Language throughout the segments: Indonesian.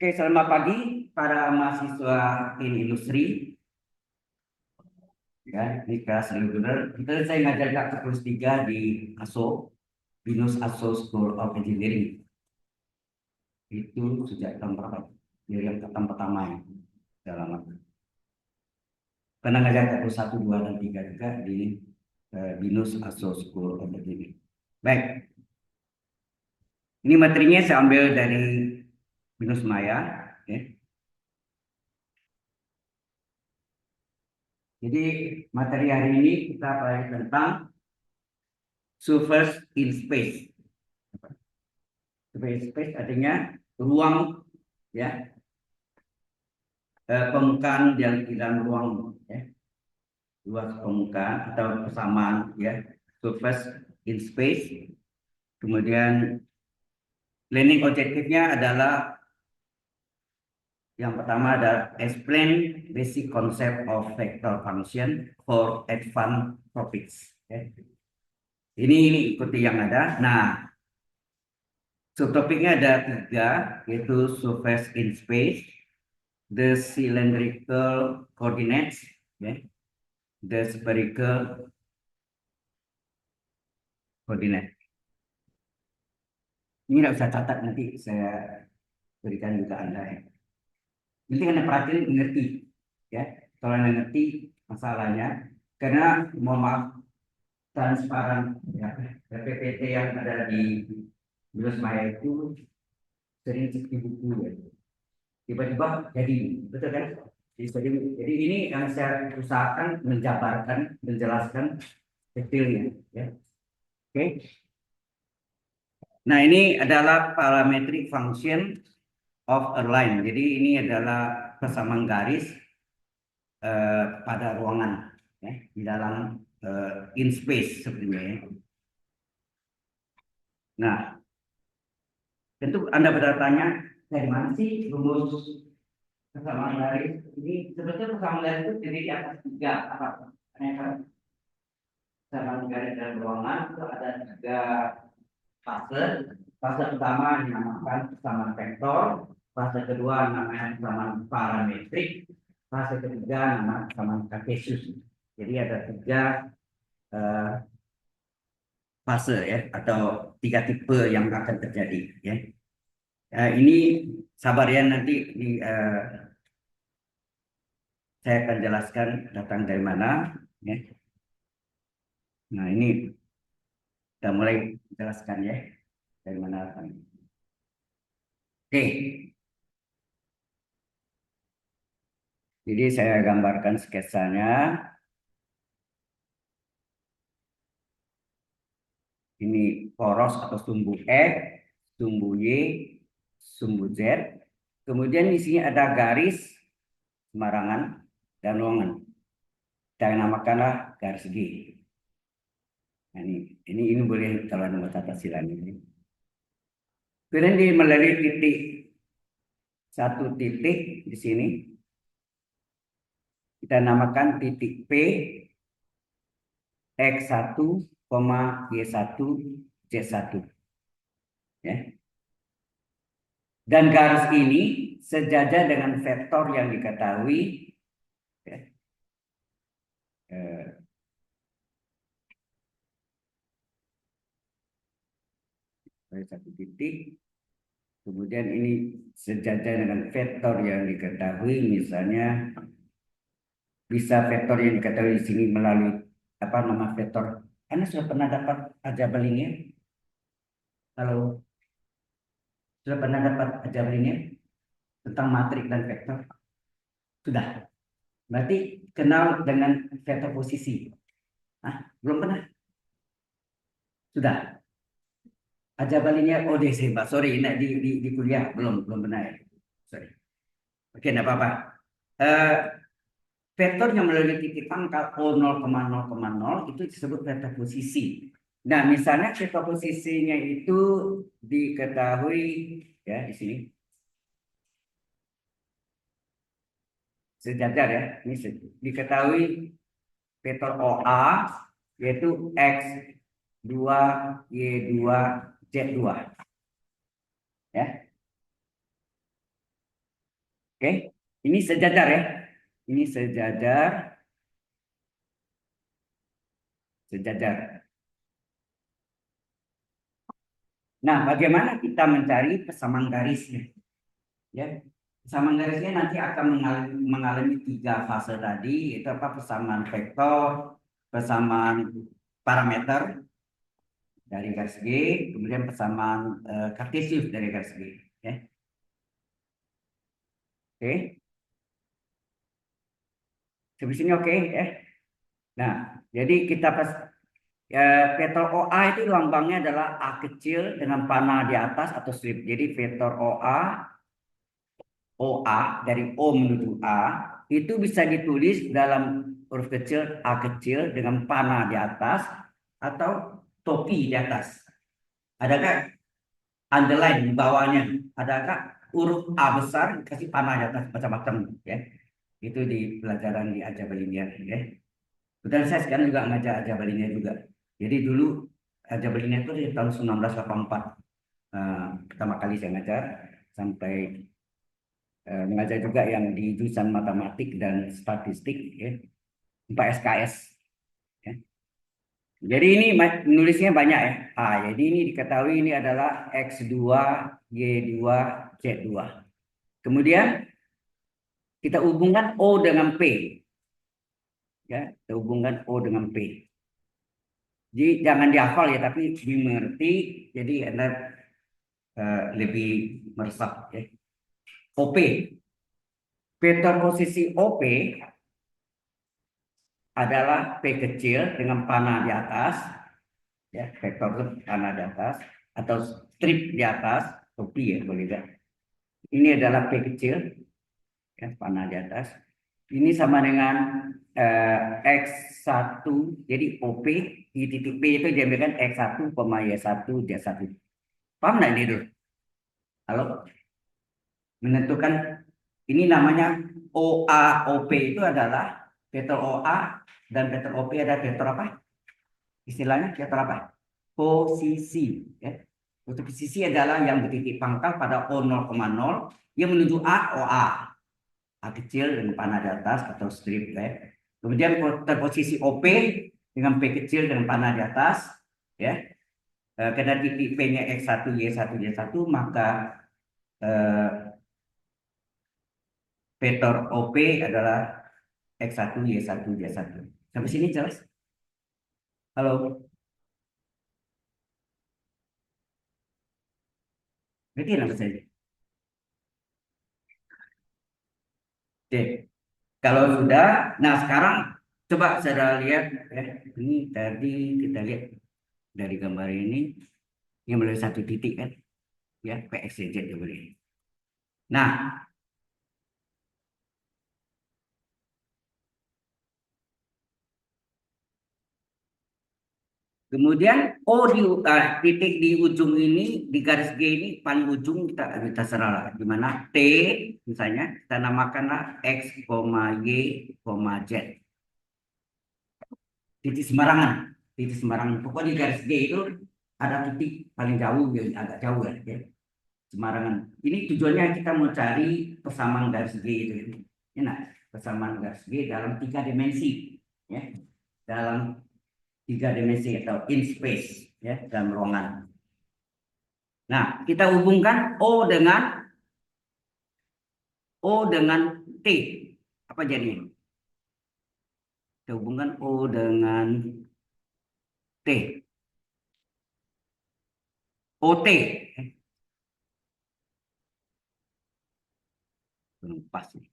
Oke, selamat pagi para mahasiswa in industri. Ya, ini kelas reguler. Saya ngajar kakak kelas 3 di ASO, Binus ASO School of Engineering. Itu sejak tahun berapa? Dari yang tahun pertama ya, sudah lama. Pernah ngajar kakak kelas 1, 2, dan 3 juga di Binus ASO School of Engineering. Baik, ini materinya saya ambil dari Binus Maya. Ya. Jadi materi hari ini kita pelajari tentang surface in space. Space artinya ruang, ya, permukaan yang di dalam ruang, ya, luas permukaan atau persamaan, ya, surface in space. Kemudian planning objektifnya adalah yang pertama ada explain basic concept of vector function for advanced topics. Ya. Ini ikuti yang ada. Nah, subtopiknya ada 3, yaitu surface in space, the cylindrical coordinates, okay, the spherical coordinate. Ini tidak usah catat, nanti saya berikan juga Anda ya. Nanti Anda perhatiin mengerti, ya. Kalau Anda ngerti masalahnya, karena mohon maaf transparan ya, PPT yang ada di Binus Maya itu sering cek buku ya. Tiba-tiba jadi, betul kan? Jadi ini yang saya usahakan menjabarkan, menjelaskan detailnya, ya. Oke. Nah, ini adalah parametric function of a line. Jadi ini adalah persamaan garis pada ruangan, ya, di dalam in space sebenarnya. Ya. Nah, tentu Anda bertanya, dari mana sih rumus persamaan garis? Ini sebetulnya persamaan garis itu terdiri atas 3 apa? Persamaan garis dalam ruangan itu ada 3 fase. Fase pertama dinamakan persamaan vektor, fase kedua namanya persamaan parametrik, fase ketiga namanya persamaan kartesius. Jadi ada 3 fase ya, atau 3 tipe yang akan terjadi ya. Ini sabar ya, nanti saya akan jelaskan datang dari mana ya. Nah, ini kita mulai jelaskan ya dari mana datang. Oke. Jadi saya gambarkan sketsanya. Ini poros atau sumbu X, sumbu Y, sumbu Z. Kemudian di sini ada garis sembarangan dan ruangan. Kita namakanlah garis G. Nah, ini boleh kalau nomor tata silang ini. Kemudian melalui titik, satu titik di sini kita namakan titik P X1, Y1, Z1. Ya. Dan garis ini sejajar dengan vektor yang diketahui, ya, satu titik. Kemudian ini sejajar dengan vektor yang diketahui, misalnya bisa vektor yang diketahui di sini melalui apa nama vektor. Anda sudah pernah dapat aljabar linear? Kalau sudah pernah dapat aljabar linear tentang matrik dan vektor? Sudah. Berarti kenal dengan vektor posisi. Hah? Belum pernah? Sudah. Aljabar linear ODC, Pak. Sorry, di kuliah belum pernah ya. Sorry. Oke, enggak apa-apa. Vektor yang melalui titik pangkal O 0,0,0 itu disebut vektor posisi. Nah, misalnya vektor posisinya itu diketahui ya di sini. Sejajar ya. Ini diketahui vektor OA yaitu X2, Y2, Z2. Ya. Oke, ini sejajar ya. Ini sejajar, sejajar. Nah, bagaimana kita mencari persamaan garisnya? Ya, persamaan garisnya nanti akan mengalami tiga fase tadi, yaitu apa? Persamaan vektor, persamaan parameter dari garis G, kemudian persamaan kartesius dari garis G. Ya. Oke, sampai sini oke ya. Nah, jadi kita vektor OA itu lambangnya adalah A kecil dengan panah di atas atau strip. Jadi vektor OA dari O menuju A itu bisa ditulis dalam huruf kecil A kecil dengan panah di atas atau topi di atas. Adakah underline di bawahnya? Adakah huruf A besar dikasih panah di atas macam-macam ya? Itu di pelajaran di aljabar linear ya. Kebetulan saya sekarang juga ngajar aljabar linear juga. Jadi dulu aljabar linear itu di tahun 1984 pertama kali saya ngajar sampai mengajar juga yang di jurusan matematik dan statistik ya, 4 SKS ya. Jadi ini nulisnya banyak ya. Jadi ini diketahui ini adalah X2, Y2, Z2. Kemudian kita hubungkan O dengan P ya, kita hubungkan O dengan P. Jadi jangan dihafal ya, tapi dimengerti. Jadi Anda lebih meresap ya. OP, vektor posisi OP adalah P kecil dengan panah di atas, ya, vektor itu panah di atas, atau strip di atas, topi ya boleh tidak. Ini adalah P kecil, ya, panah di atas. Ini sama dengan X1, jadi OP di titik P itu diambilkan X1, Y1, Z1. Paham nggak ini dulu? Kalau menentukan ini namanya OA, OP itu adalah vektor OA dan vektor OP ada vektor apa? Istilahnya vektor apa? Posisi. Ya. Posisi adalah yang bertitik pangkal pada O 0,0 yang menuju A, OA. A kecil dengan panah di atas atau strip. Ya. Kemudian posisi OP dengan P kecil dengan panah di atas. Ya. Karena titik P-nya X1, Y1, Y1, maka vektor OP adalah X1, Y1, Y1. Sampai sini jelas? Halo? Berarti apa saja? Oke. Kalau sudah, nah sekarang coba saudara lihat ya. Ini tadi kita lihat dari gambar ini yang melalui satu titik kan, ya PXZ ya boleh. Nah, kemudian titik di ujung ini di garis G ini paling ujung kita serah lah. Di mana T misalnya kita namakanlah X, Y, Z. Titik sembarangan, titik sembarangan. Pokoknya di garis G itu ada titik paling jauh yang agak jauh ya. Sembarangan. Ini tujuannya kita mau cari persamaan garis G itu. Ya, nah, persamaan garis G dalam tiga dimensi, ya, dalam tiga dimensi atau in space, ya, dalam ruangan. Nah, kita hubungkan O dengan T. Apa jadinya? Kita hubungkan O dengan T. OT. Belum pas nih.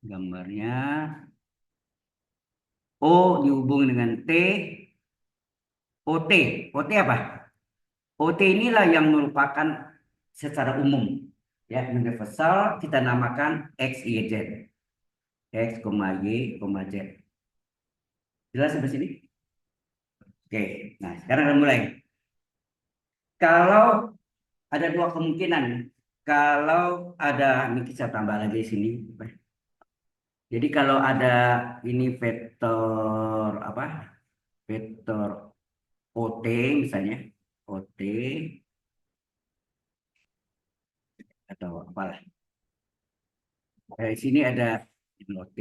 Gambarnya O dihubung dengan T, OT. OT apa? OT inilah yang merupakan secara umum, ya, universal kita namakan X, Y, Z. X, Y, Z. Jelas sampai sini? Oke, nah sekarang kita mulai. Kalau ada dua kemungkinan, kalau ada, ini saya tambah lagi di sini. Jadi kalau ada ini vektor apa? Vektor OT misalnya, OT atau apalah. Di sini ada T.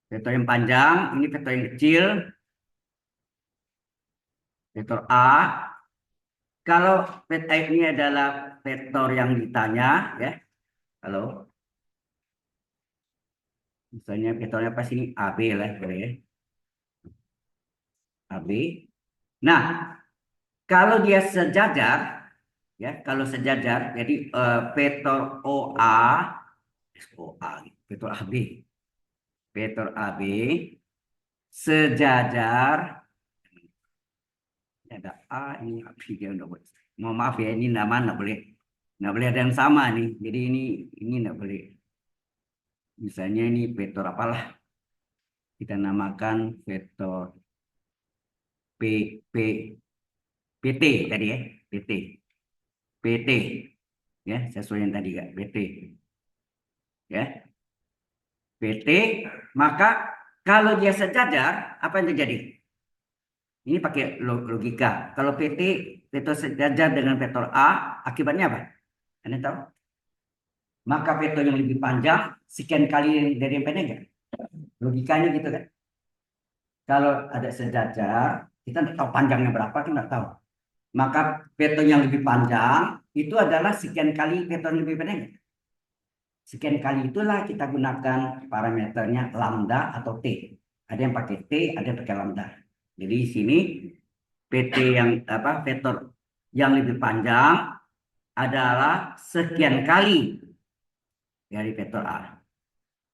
Vektor yang panjang, ini vektor yang kecil, vektor A. Kalau vektor ini adalah vektor yang ditanya, ya. Halo, misalnya vektornya apa sini? AB lah, boleh ya. AB. Nah, kalau dia sejajar, ya, kalau sejajar, jadi vektor OA, vektor AB, vektor AB sejajar. Ada A, ini AB dia udah buat. Mohon maaf ya, ini nama nggak boleh ada yang sama nih. Jadi ini nggak boleh. Misalnya ini vektor apalah, kita namakan vektor P P PT tadi ya, PT PT ya, sesuai yang tadi kan, PT ya, PT. Maka kalau dia sejajar, apa yang terjadi? Ini pakai logika. Kalau PT vektor sejajar dengan vektor A, akibatnya apa? Anda tahu? Maka vektor yang lebih panjang sekian kali dari yang pendek kan? Logikanya gitu kan? Kalau ada sejajar, kita nggak tahu panjangnya berapa, kita nggak tahu. Maka vektor yang lebih panjang itu adalah sekian kali vektor yang lebih pendek. Sekian kali itulah kita gunakan parameternya lambda atau T. Ada yang pakai T, ada yang pakai lambda. Jadi di sini PT yang apa, vektor yang lebih panjang adalah sekian kali dari vektor A.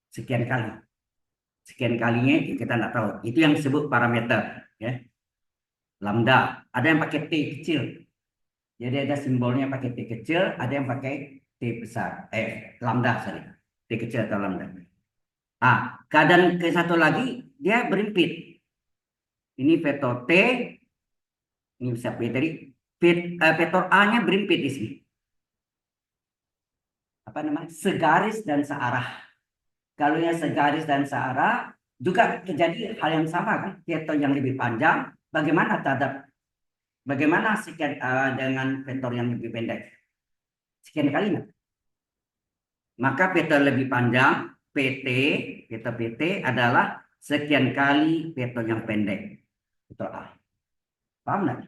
Sekian kali. Sekian kalinya kita nggak tahu. Itu yang disebut parameter, ya. Lambda. Ada yang pakai T kecil. Jadi ada simbolnya pakai T kecil, ada yang pakai T besar. Lambda sorry. T kecil atau lambda. Ah, keadaan ke satu lagi dia berimpit. Ini vektor T, ini bisa P tadi. Vektor A-nya berimpit di sini. Apa namanya? Segaris dan searah. Kalau yang segaris dan searah juga terjadi hal yang sama kan? Vektor yang lebih panjang, bagaimana terhadap bagaimana sekian dengan vektor yang lebih pendek? Sekian kali nggak? Maka vektor lebih panjang PT, vektor PT adalah sekian kali vektor yang pendek. Vektor A. Paham nggak?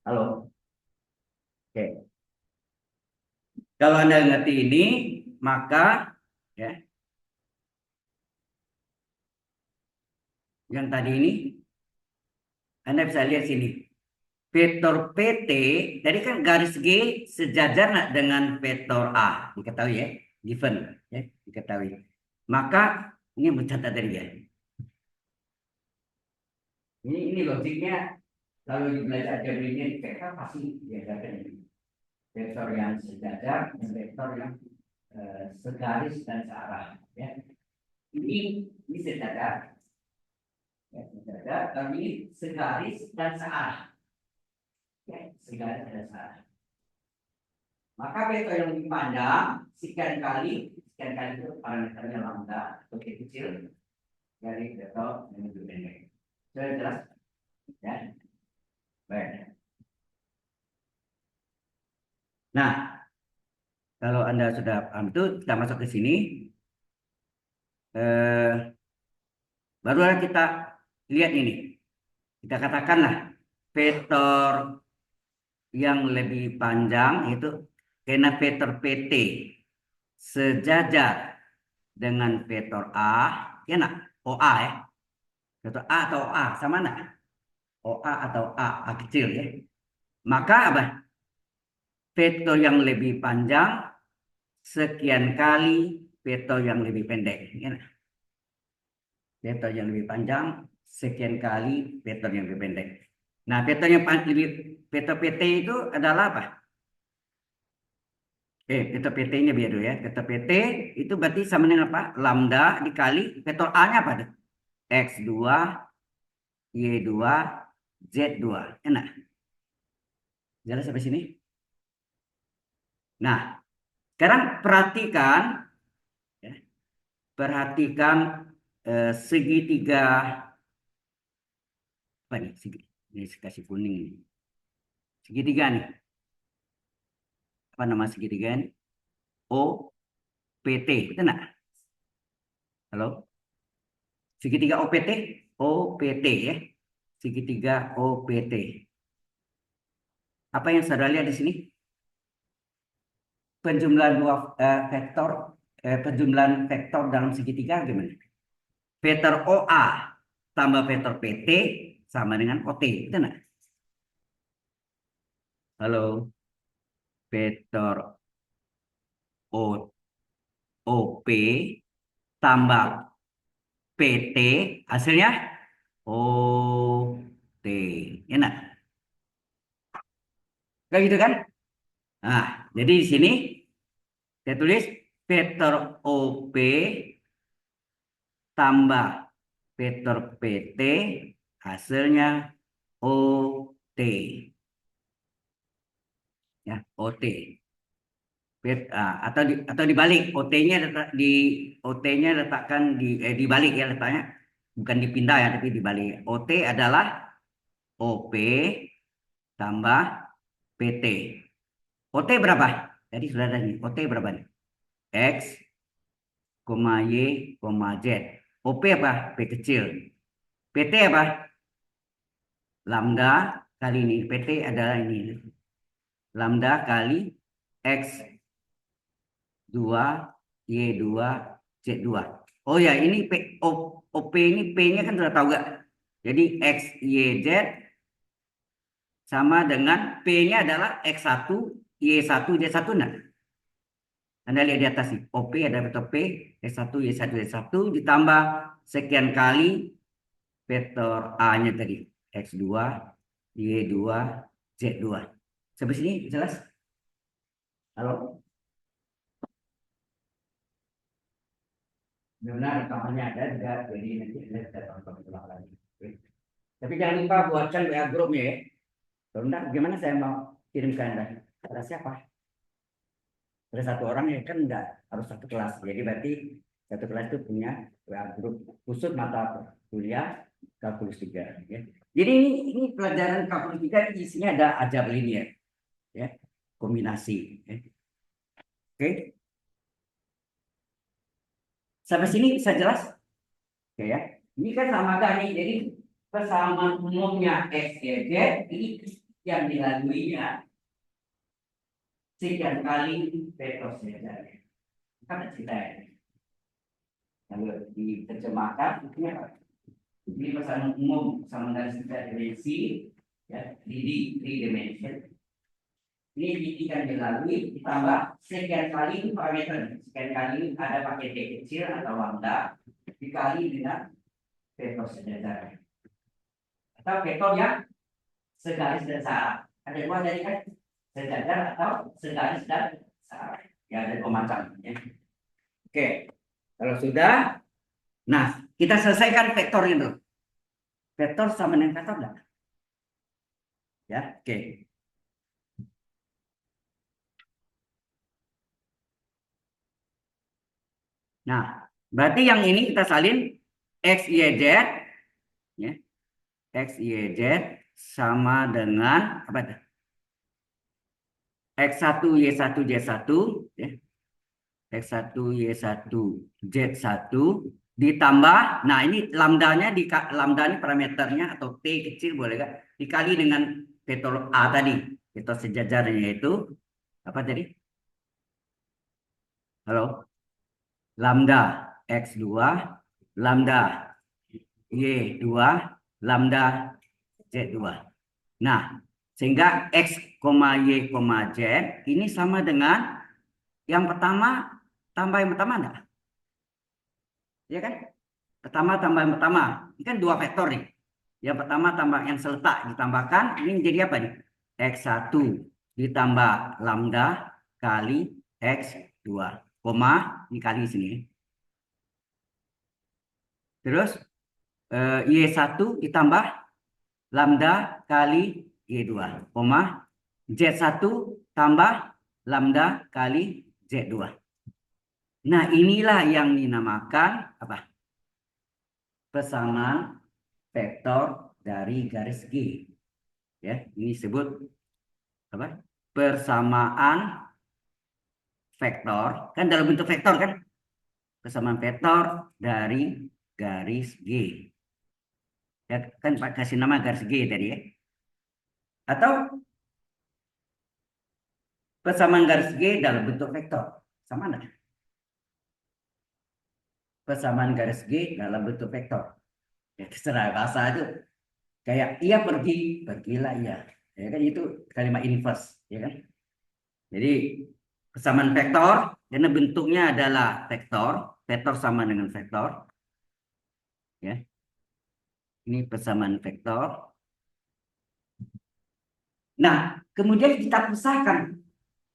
Halo. Oke. Kalau Anda ngerti ini, maka ya, yang tadi ini Anda bisa lihat sini. Vektor PT, tadi kan garis G sejajar nggak dengan vektor A, diketahui ya, given, ya, diketahui. Maka ini mencatat dari ya. Ini logiknya kalau belajar teorinya VK pasti diajarkan ini. Vektor yang sejajar dan vektor yang segaris dan searah. Ya. Ini sejajar, ya, sejajar, tapi segaris dan searah. Ya, segaris dan searah. Maka vektor yang lebih panjang sekian kali itu parameternya lambda lebih kecil dari vektor yang lebih pendek. Sudah jelas? Ya. Baik. Nah, kalau Anda sudah paham itu, kita masuk ke sini. Barulah kita lihat ini. Kita katakanlah vektor yang lebih panjang itu karena vektor PT sejajar dengan vektor A, ya nak? OA ya. Vektor A atau A sama nak? OA atau A kecil ya. Maka apa? Vektor yang lebih panjang sekian kali vektor yang lebih pendek. Ya nak? Vektor yang lebih panjang sekian kali vektor yang lebih pendek. Nah, vektor yang lebih vektor PT itu adalah apa? Vektor PT-nya biar dulu ya. Vektor PT itu berarti sama dengan apa? Lambda dikali vektor A-nya apa? X2, Y2, Z2. Enak. Jelas sampai sini? Nah, sekarang perhatikan, ya, perhatikan segitiga apa nih? Ini kasih kuning nih. Segitiga nih. apa nama segitiga ini? OPT, betul nggak? Halo? Segitiga OPT, OPT ya. Segitiga OPT. Apa yang saudara lihat di sini? Penjumlahan dua penjumlahan vektor dalam segitiga gimana? Vektor OA tambah vektor PT sama dengan OT, betul nggak? Halo? Vektor OP tambah PT hasilnya OT. Ya enggak? Kayak gitu kan? Nah, jadi di sini saya tulis vektor OP tambah vektor PT hasilnya OT. Ya, OT. Atau dibalik OT-nya di OT-nya letakkan dibalik ya letaknya, bukan dipindah ya tapi dibalik. OT adalah OP tambah PT. OT berapa? Jadi sudah ada nih. OT berapa nih? X, Y, Z. OP apa? P kecil. PT apa? Lambda kali ini. PT adalah ini. Lambda kali X 2, Y2, Z2. Oh ya, ini OP ini P-nya kan sudah tahu gak? Jadi X, Y, Z sama dengan P-nya adalah X1, Y1, Z1. Nah, Anda lihat di atas nih. OP ada vektor P, X1, Y1, Z1 ditambah sekian kali vektor A-nya tadi. X2, Y2, Z2. Sampai sini jelas? Halo? Benar, rekamannya ada juga, jadi nanti Anda bisa tonton ulang lagi. Oke. Tapi jangan lupa buatkan WA grupnya ya. Kalau enggak, gimana saya mau kirim ke Anda? Ada siapa? Ada satu orang ya kan enggak harus satu kelas. Jadi berarti satu kelas itu punya WA grup khusus mata kuliah kalkulus 3. Ya. Jadi ini pelajaran kalkulus 3 isinya ada aljabar linear, ya, kombinasi. Ya. Oke, sampai sini bisa jelas? Oke ya. Ini kan sama tadi, jadi persamaan umumnya X, Y, Z ini yang dilaluinya sekian kali vektor sejajarnya. Kan cerita ini. Lalu diterjemahkan, ini apa? Ini persamaan umum sama dari setiap dimensi, ya, 3 dimension. Ini yang dilalui ditambah sekian kali parameter. Sekian kali ada pakai T kecil atau lambda dikali dengan vektor sejajar. Atau vektor yang segaris dan searah. Ada dua tadi kan, sejajar atau segaris dan searah. Ya ada dua macam. Ya. Oke, kalau sudah, nah kita selesaikan vektor itu. Vektor sama dengan vektor enggak? Ya, oke. Nah, berarti yang ini kita salin X, Y, Z, ya. X, Y, Z sama dengan apa itu? X1, Y1, Z1, ya. X1, Y1, Z1 ditambah, nah ini lambdanya, lambda ini parameternya atau T kecil boleh kan? Dikali dengan vektor A tadi, vektor sejajarnya itu apa tadi? Halo? Lambda X2, lambda Y2, lambda Z2. Nah, sehingga X, Y, Z ini sama dengan yang pertama tambah yang pertama enggak? Ya kan? Pertama tambah yang pertama. Ini kan dua vektor nih. Yang pertama tambah yang seletak ditambahkan, ini menjadi apa nih? X1 ditambah lambda kali X2, koma dikali sini. Terus Y1 ditambah lambda kali Y2, koma Z1 tambah lambda kali Z2. Nah, inilah yang dinamakan apa? Persamaan vektor dari garis G. Ya, ini disebut apa? Persamaan vektor, kan dalam bentuk vektor kan? Persamaan vektor dari garis G. Ya, kan Pak kasih nama garis G tadi ya. Atau persamaan garis G dalam bentuk vektor. Sama enggak? Persamaan garis G dalam bentuk vektor. Ya, terserah bahasa itu. Kayak ia pergi, pergilah ia. Ya kan itu kalimat inverse, ya kan? Jadi persamaan vektor karena bentuknya adalah vektor, vektor sama dengan vektor. Ya. Ini persamaan vektor. Nah, kemudian kita pisahkan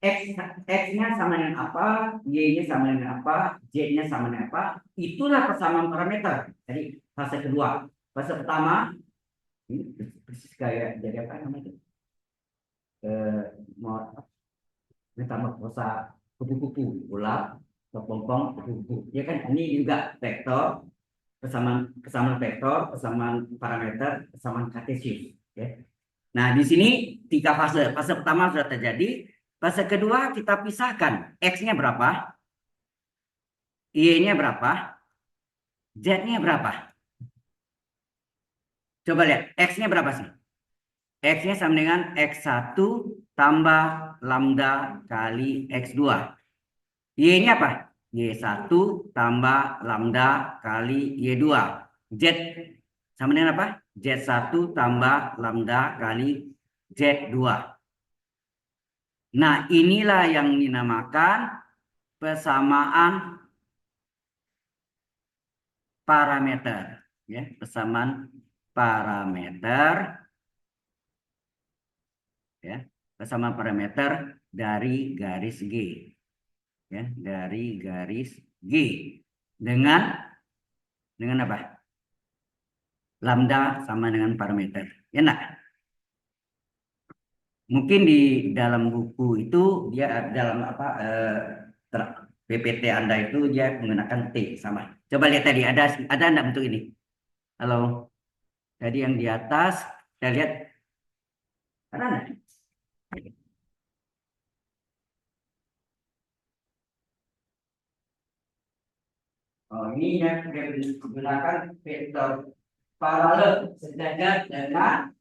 X-nya sama dengan apa, Y-nya sama dengan apa, Z-nya sama dengan apa. Itulah persamaan parameter. Jadi fase kedua. Fase pertama, ini persis kayak jadi apa namanya? Mau metamorfosa kupu-kupu, ular, kepompong, kupu-kupu. Ya kan, ini juga vektor, kesamaan vektor, kesamaan parameter, kesamaan kartesius. Ya. Nah, di sini 3 fase. Fase pertama sudah terjadi. Fase kedua kita pisahkan. X-nya berapa? Y-nya berapa? Z-nya berapa? Coba lihat. X-nya berapa sih? X-nya sama dengan X1 tambah lambda kali X2. Y-nya apa? Y1 tambah lambda kali Y2. Z sama dengan apa? Z1 tambah lambda kali Z2. Nah, inilah yang dinamakan persamaan parameter. Ya, persamaan parameter. Ya, persamaan parameter dari garis G. Ya, dari garis G. Dengan apa? Lambda sama dengan parameter. Ya, enggak? Mungkin di dalam buku itu dia dalam apa PPT Anda itu dia menggunakan T sama. Coba lihat tadi ada enggak bentuk ini? Halo. Tadi yang di atas kita lihat ada enggak? Oh, ini yang digunakan vektor paralel sejajar dengan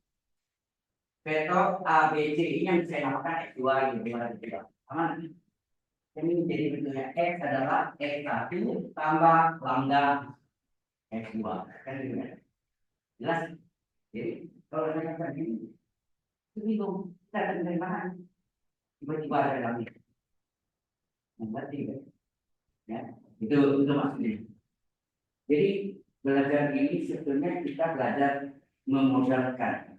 vektor ABC ini yang saya namakan X2 gitu. Aman. Ini jadi bentuknya X adalah X1 tambah lambda X2. Kan gitu ya. Jelas? Jadi kalau saya katakan ini, itu bingung. Kita akan dari mana? Tiba-tiba ada dalam ini. Berarti ya. Itu maksudnya. Jadi belajar ini sebetulnya kita belajar memodelkan.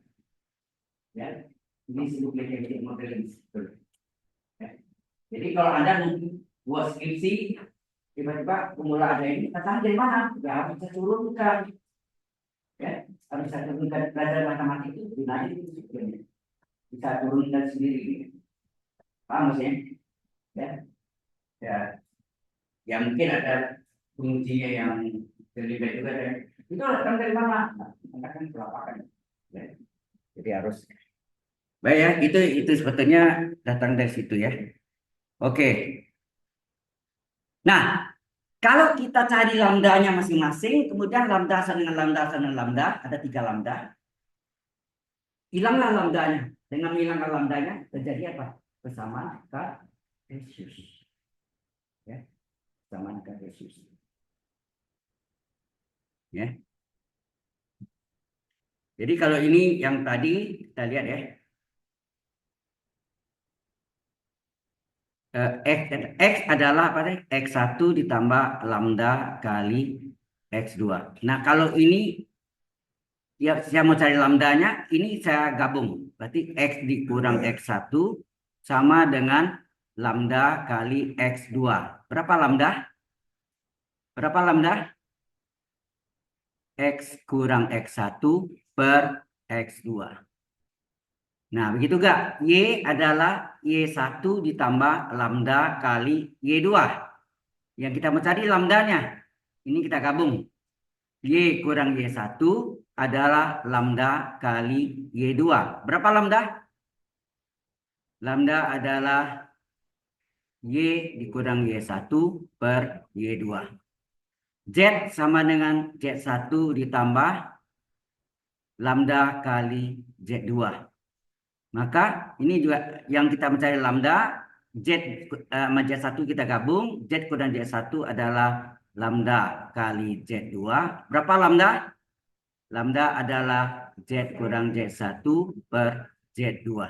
Ya. Ini disebut metode modeling. Ya. Jadi kalau Anda buat skripsi, tiba-tiba pemula ada ini, katakan dari mana? Ya harus bisa turunkan. Ya, harus bisa turunkan belajar matematik itu, gunanya itu sebetulnya. Bisa turunkan sendiri. Paham maksudnya? Ya. Ya. Ya mungkin ada kuncinya yang terlibat juga ya. Itu datang dari mana? Katakan kelapakan. Ya. Jadi harus. Baik ya, itu sebetulnya datang dari situ ya. Oke. Nah, kalau kita cari lambdanya masing-masing, kemudian lambda sama dengan lambda sama dengan lambda, ada 3 lambda. Hilanglah lambdanya. Dengan hilangkan lambdanya, terjadi apa? Persamaan kartesius. Ya, persamaan kartesius. Ya. Jadi kalau ini yang tadi kita lihat ya. X adalah apa tadi? X1 ditambah lambda kali X2. Nah, kalau ini ya saya mau cari lambdanya, ini saya gabung. Berarti X dikurang X1 sama dengan lambda kali X2. Berapa lambda? Berapa lambda? X kurang X1 per X2. Nah, begitu gak? Y adalah Y1 ditambah lambda kali Y2. Yang kita mau cari lambdanya. Ini kita gabung. Y kurang Y1 adalah lambda kali Y2. Berapa lambda? Lambda adalah Y dikurang Y1 per Y2. Z sama dengan Z1 ditambah lambda kali Z2. Maka ini juga yang kita mencari lambda, Z sama Z1 kita gabung, Z kurang Z1 adalah lambda kali Z2. Berapa lambda? Lambda adalah Z kurang Z1 per Z2.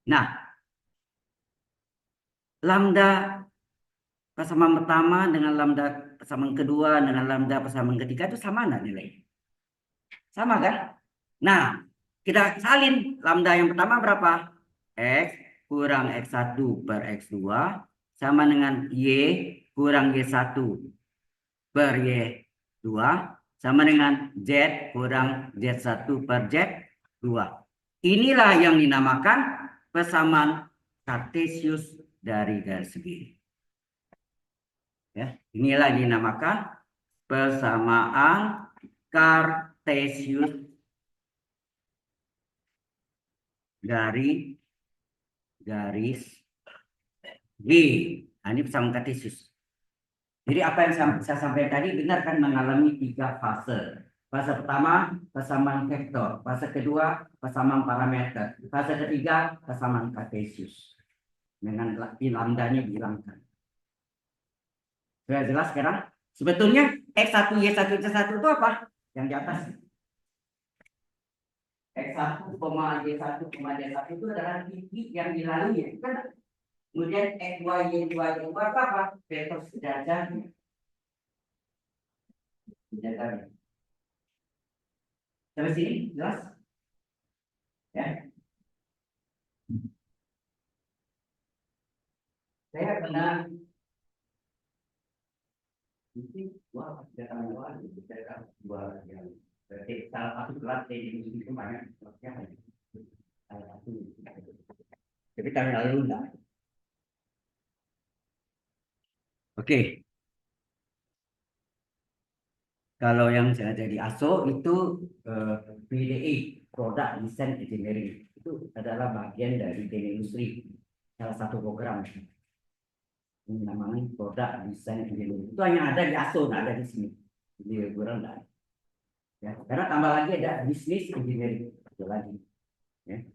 Nah, lambda persamaan pertama dengan lambda persamaan kedua dengan lambda persamaan ketiga itu sama nggak nilai? Sama kan? Nah, kita salin lambda yang pertama berapa? X kurang X1 per X2 sama dengan Y kurang Y1 per Y2 sama dengan Z kurang Z1 per Z2. Inilah yang dinamakan persamaan kartesius dari garis segi. Ya, inilah yang dinamakan persamaan kartesius dari garis G. Nah, ini persamaan kartesius. Jadi apa yang saya sampaikan tadi benar kan, mengalami 3 fase. Fase pertama persamaan vektor, fase kedua persamaan parameter, fase ketiga persamaan kartesius dengan lambdanya dihilangkan. Sudah jelas sekarang? Sebetulnya X1, Y1, Z1 itu apa? Yang di atas. X1, Y1, Z1 itu adalah titik yang dilalui. Kan? Kemudian X2, Y2, Y2 apa? Vektor sejajarnya. Sejajarnya. Sampai sini jelas? Ya. Saya pernah wah, yang berarti salah satu kelas di itu banyak kelasnya. Salah satu. Tapi tahun lalu enggak. Oke. Kalau yang saya jadi ASO itu PDE, Product Design Engineering. Itu adalah bagian dari teknik industri, salah satu program. Ini namanya Product Design Engineering. Itu hanya ada di ASO, nggak ada di sini. Di kurang enggak. Ya, karena tambah lagi ada Business Engineering. Itu lagi. Ya.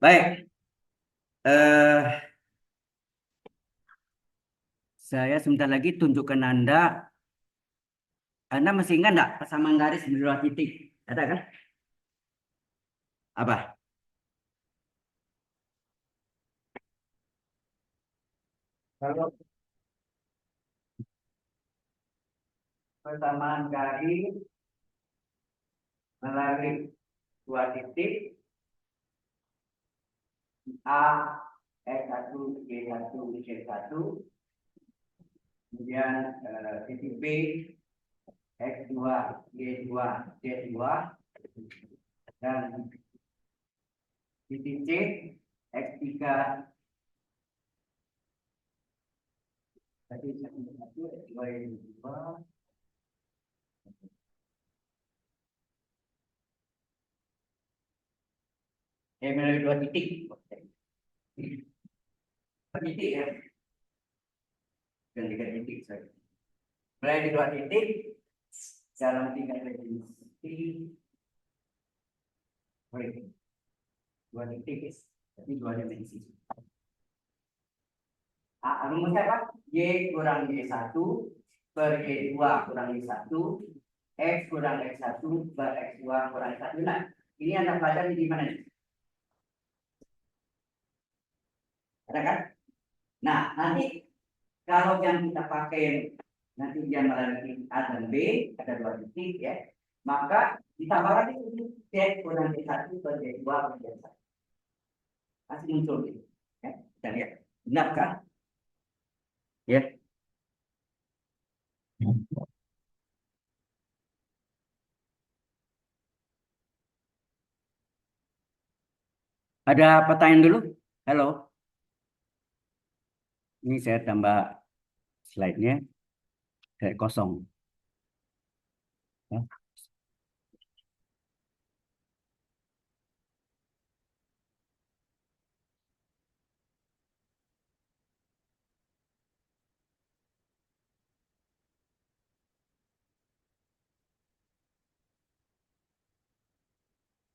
Baik. Saya sebentar lagi tunjukkan Anda masih ingat enggak persamaan garis di 2 titik? Ada kan? Apa? Kalau persamaan garis melalui 2 titik A, X1, Y1, Z1, kemudian titik B, X2, Y2, Z2, dan titik C, X3, Y2, melalui 2 titik. 2 titik ya. Dan 3 titik saja. Mulai di 2 titik, dalam 3 dimensi, 2 titik, tapi 2 dimensi. Rumusnya apa? Y kurang Y1 per Y2 kurang Y1, X kurang X1 per X2 kurang X1. Nah, ini Anda pelajari di mana? Ada kan? Nah, nanti kalau yang kita pakai nanti dia melalui A dan B, ada 2 titik ya, maka ditambah lagi ini Z kurang Z1 per Z2 per Z1. Pasti muncul gitu. Ya, kita lihat. Benar kan? Ya. Ada pertanyaan dulu? Halo. Ini saya tambah slide-nya. Saya kosong. Ya.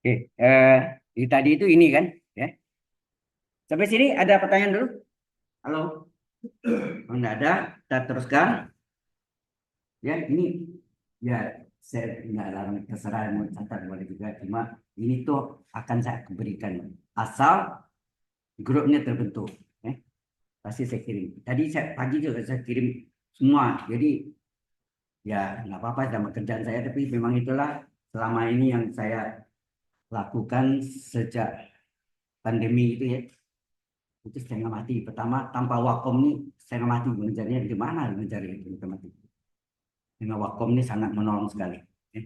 Oke, tadi itu ini kan, ya. Sampai sini ada pertanyaan dulu? Halo, kalau nggak ada, kita teruskan. Ya, ini ya saya nggak larang terserah mau catat boleh juga. Cuma ini tuh akan saya berikan asal grupnya terbentuk. Ya. Pasti saya kirim. Tadi saya pagi juga saya kirim semua. Jadi ya nggak apa-apa sama kerjaan saya, tapi memang itulah selama ini yang saya lakukan sejak pandemi itu ya. Itu setengah mati. Pertama tanpa Wacom ini setengah mati mengejarnya di mana mengejar itu setengah mati. Dengan Wacom ini sangat menolong sekali. Ya.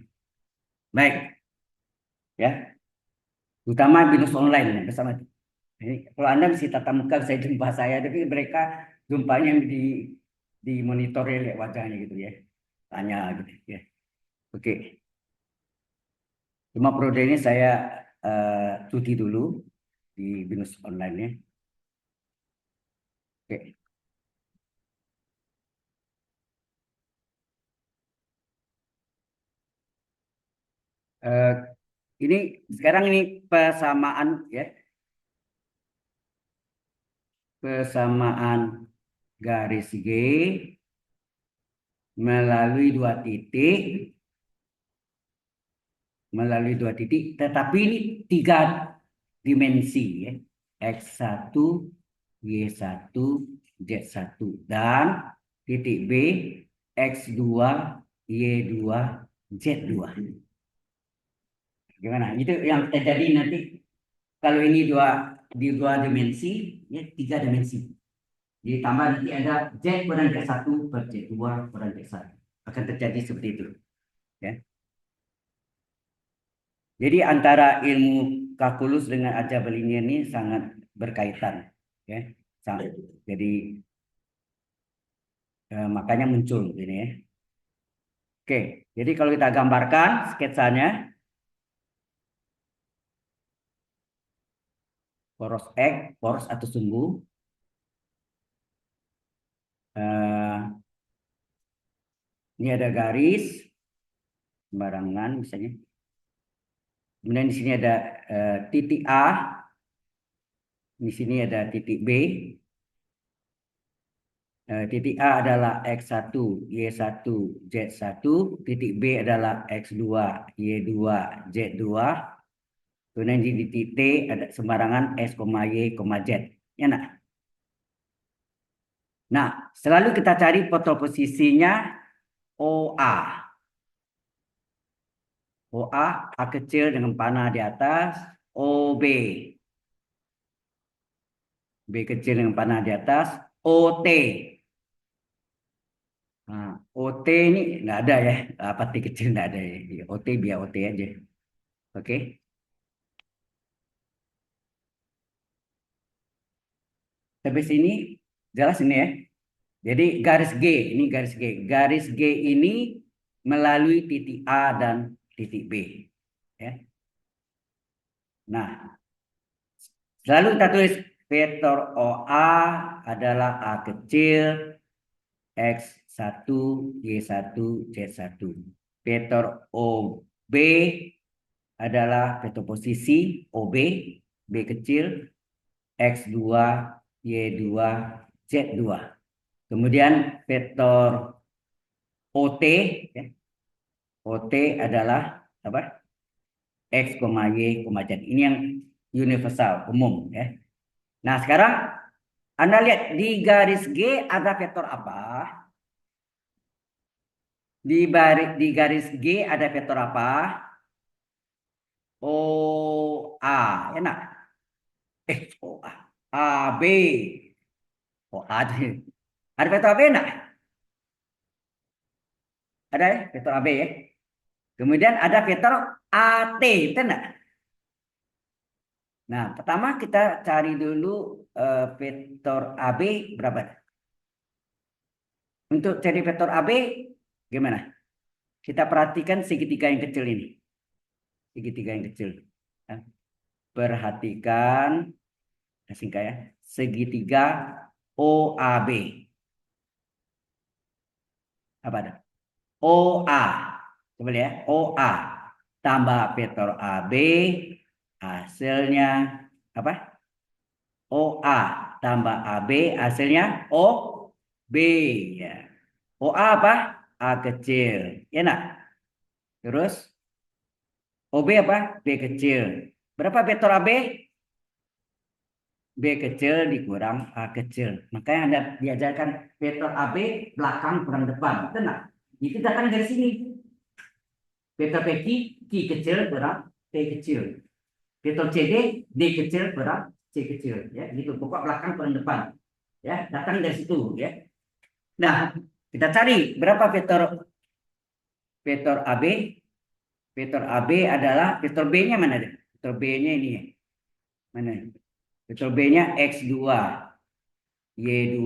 Baik, ya. Terutama binus online ya, bersama. Jadi, kalau Anda mesti tatap muka saya jumpa saya, tapi mereka jumpanya di monitor ya lihat wajahnya gitu ya. Tanya gitu ya. Oke. Cuma periode ini saya cuti dulu di binus online ya. Oke. Eh, ini sekarang ini persamaan ya, persamaan garis G melalui dua titik, tetapi ini tiga dimensi ya, X1, Y1, Z1 dan titik B X2, Y2, Z2. Gimana? Itu yang terjadi nanti kalau ini dua dimensi, ya tiga dimensi. Ditambah nanti ada Z kurang Z1 per Z2 kurang Z1. Akan terjadi seperti itu. Ya. Jadi antara ilmu kalkulus dengan aljabar linier ini sangat berkaitan. Ya. Jadi makanya muncul ini ya. Oke, jadi kalau kita gambarkan sketsanya, poros X, poros atau sumbu, eh, ini ada garis, sembarangan misalnya. Kemudian di sini ada titik A, di sini ada titik B. Titik A adalah X1, Y1, Z1. Titik B adalah X2, Y2, Z2. Kemudian di titik T ada sembarangan S, Y, Z. Ya, nak? Nah, selalu kita cari foto posisinya OA. OA, A kecil dengan panah di atas. OB, B kecil dengan panah di atas. OT. Nah, OT ini nggak ada ya. Apa T kecil nggak ada ya. OT biar OT aja. Oke. Sampai sini jelas ini ya. Jadi garis G, ini garis G. Garis G ini melalui titik A dan titik B. Ya. Nah, selalu kita tulis vektor OA adalah A kecil, X1, Y1, Z1. Vektor OB adalah vektor posisi OB, B kecil, X2, Y2, Z2. Kemudian vektor OT, ya, OT adalah apa? X, Y, Z. Ini yang universal, umum. Ya. Nah, sekarang Anda lihat di garis G ada vektor apa? Di garis G ada vektor apa? O A, enak. O A. A B. O A. Ada vektor AB enak? Ada ya, vektor AB ya. Kemudian ada vektor AT, enggak? Nah, pertama kita cari dulu vektor AB berapa? Untuk cari vektor AB gimana? Kita perhatikan segitiga yang kecil ini. Segitiga yang kecil. Ya. Perhatikan, singkat ya, segitiga OAB. Apa ada? OA. Coba lihat ya, OA. tambah vektor AB, hasilnya apa? OA tambah AB, hasilnya OB ya. OA apa? A kecil. Ya nak? Terus OB apa? B kecil. Berapa vektor AB? B kecil dikurang A kecil. Makanya Anda diajarkan vektor AB belakang kurang depan. Benar? Itu datang dari sini. Vektor PQ, Q kecil kurang P kecil. Vektor CD, D kecil kurang C kecil. Ya, gitu. Pokok belakang kurang depan. Ya, datang dari situ. Ya. Nah, kita cari berapa vektor vektor AB. Vektor AB adalah vektor B-nya mana? Vektor B-nya ini ya. Mana? Vektor B-nya X2, Y2,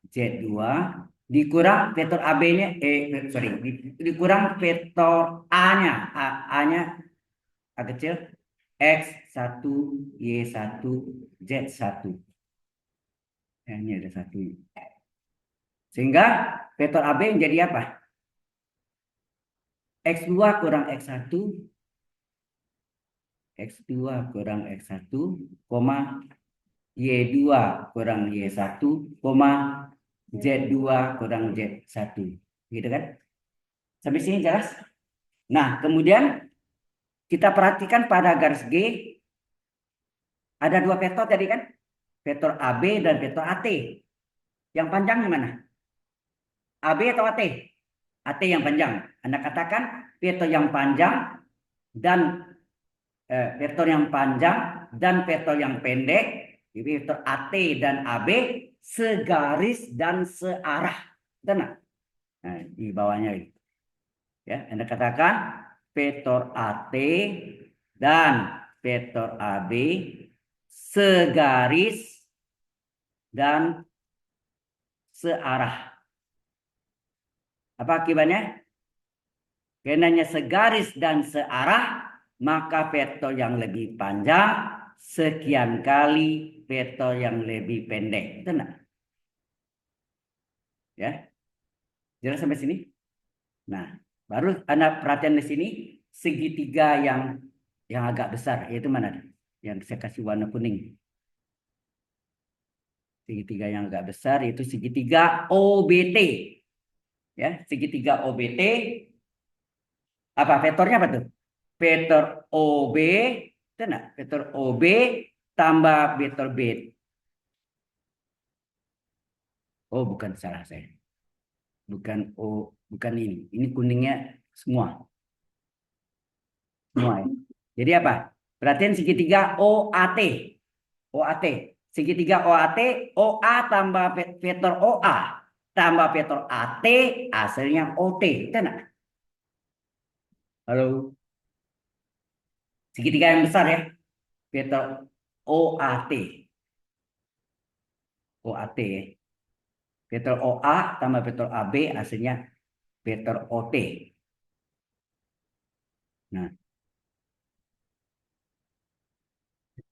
Z2 dikurang vektor AB-nya dikurang vektor A-nya. A-nya A kecil X1, Y1, Z1. Ini ada satu. Sehingga vektor AB menjadi apa? X2 kurang X1, X2 kurang X1, Y2 kurang Y1, Z2 kurang Z1. Gitu kan? Sampai sini jelas? Nah, kemudian kita perhatikan pada garis G, ada dua vektor tadi kan? Vektor AB dan vektor AT. Yang panjang mana? AB atau AT? AT yang panjang. Anda katakan vektor yang panjang dan vektor yang panjang dan vektor yang pendek, jadi vektor AT dan AB segaris dan searah. Benar? Nah, di bawahnya ini. Ya, Anda katakan vektor AT dan vektor AB segaris dan searah. Apa akibatnya? Karenanya segaris dan searah, maka vektor yang lebih panjang sekian kali vektor yang lebih pendek. Benar? Ya, jelas sampai sini? Nah, baru Anda perhatian di sini segitiga yang agak besar, yaitu mana? Yang saya kasih warna kuning. Segitiga yang agak besar yaitu segitiga OBT. Ya, segitiga OBT. Apa vektornya apa tuh? Vektor OB, benar? Vektor OB tambah vektor B. Oh, bukan, salah saya. Bukan bukan ini. Ini kuningnya semua. Semua ya. Jadi apa? Perhatian segitiga OAT. OAT. Segitiga OAT, OA tambah vektor OA tambah vektor AT, hasilnya OT. Benar? Halo. Segitiga yang besar ya. Vektor OAT. OAT ya. Vektor OA tambah vektor AB hasilnya vektor OT. Nah,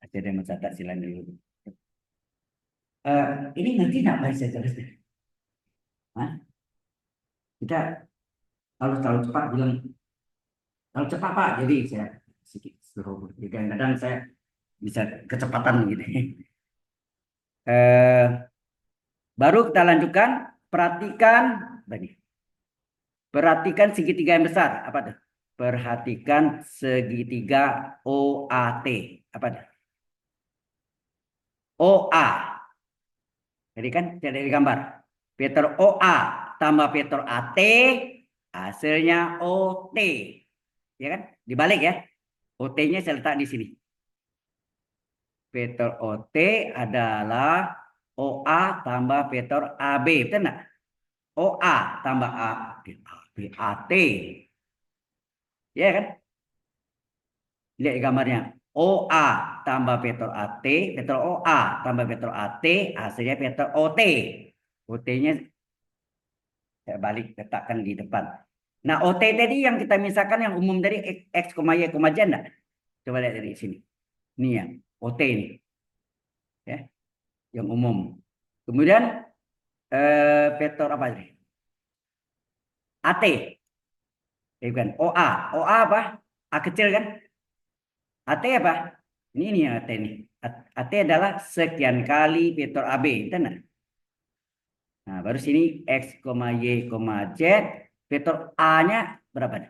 ada yang mencatat silakan dulu. Ini nanti nak baik saya jelaskan. Hah? Kita kalau terlalu cepat bilang terlalu cepat Pak, jadi saya sedikit suruh. Jadi kadang-kadang saya bisa kecepatan gitu. Baru kita lanjutkan. Perhatikan, perhatikan segitiga yang besar. Apa tuh? Perhatikan segitiga OAT. Apa tuh? OA. Jadi kan dari gambar. Vektor OA tambah vektor AT hasilnya OT. Ya kan? Dibalik ya. OT-nya saya letak di sini. Vektor OT adalah OA tambah vektor AB. Betul enggak? OA tambah AT. Ya kan? Lihat gambarnya. OA tambah vektor AT, vektor OA tambah vektor AT, hasilnya vektor OT. OT-nya saya balik letakkan di depan. Nah, OT tadi yang kita misalkan yang umum dari X, Y, Z enggak? Coba lihat dari sini. Ini yang OT ini. Ya, yang umum. Kemudian vektor apa ini? AT. Bukan OA. OA apa? A kecil kan? AT apa? Ini yang AT nih. AT adalah sekian kali vektor AB. Benar? Nah, baru sini X, Y, Z. Vektor A-nya berapa?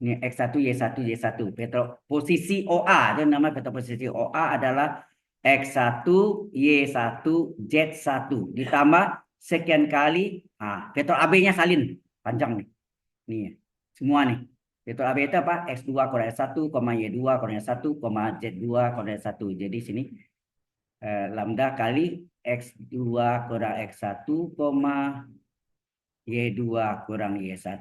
Ini X1, Y1, Y1. Vektor posisi OA. Itu nama vektor posisi OA adalah X1, Y1, Z1. Ditambah sekian kali. Nah, vektor AB-nya salin. Panjang nih. Nih, semua nih. Vektor AB itu apa? X2 kurang X1, Y2 kurang X1, Z2 kurang X1. Jadi sini lambda kali X2 kurang X1, Y2 kurang Y1,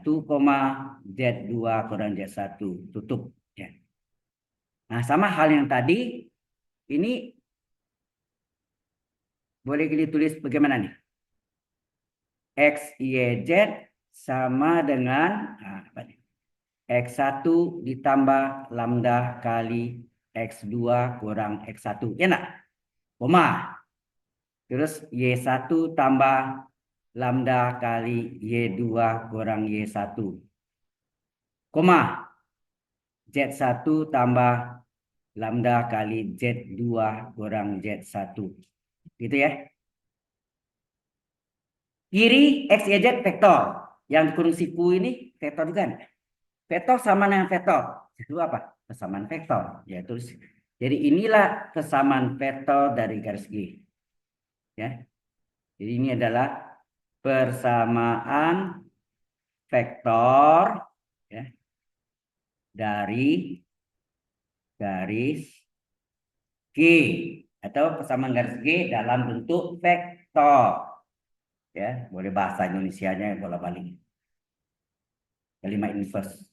Z2 kurang Z1. Tutup. Ya. Nah, sama hal yang tadi, ini boleh ditulis bagaimana nih? X, Y, Z sama dengan apa nih? X1 ditambah lambda kali X2 kurang X1. Ya enggak? Koma. Terus Y1 tambah lambda kali Y2 kurang Y1. Koma. Z1 tambah lambda kali Z2 kurang Z1. Gitu ya. Kiri X, Y, Z vektor. Yang kurung siku ini vektor juga. Vektor sama dengan vektor. Itu apa? Persamaan vektor. Ya, tulis. Jadi inilah persamaan vektor dari garis G. Ya. Jadi ini adalah persamaan vektor ya, dari garis G atau persamaan garis G dalam bentuk vektor. Ya, boleh bahasa Indonesianya bolak-balik. Kalimat inverse.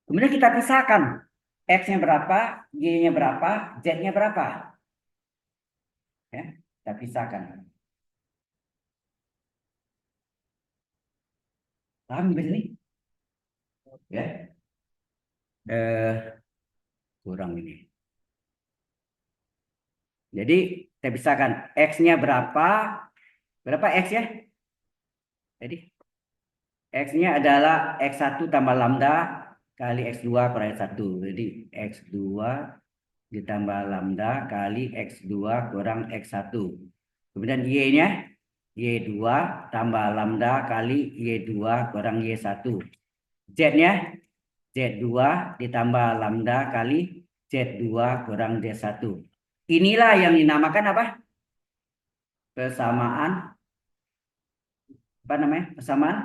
Kemudian kita pisahkan. X-nya berapa, Y-nya berapa, Z-nya berapa. Ya, kita pisahkan. Paham ini? Ya. Kurang ini. Jadi kita pisahkan. X-nya berapa? Berapa X ya? Jadi X-nya adalah X1 tambah lambda kali X2 kurang X1. Jadi X2 ditambah lambda kali X2 kurang X1. Kemudian Y-nya Y2 tambah lambda kali Y2 kurang Y1. Z-nya Z2 ditambah lambda kali Z2 kurang Z1. Inilah yang dinamakan apa? Persamaan apa namanya? Persamaan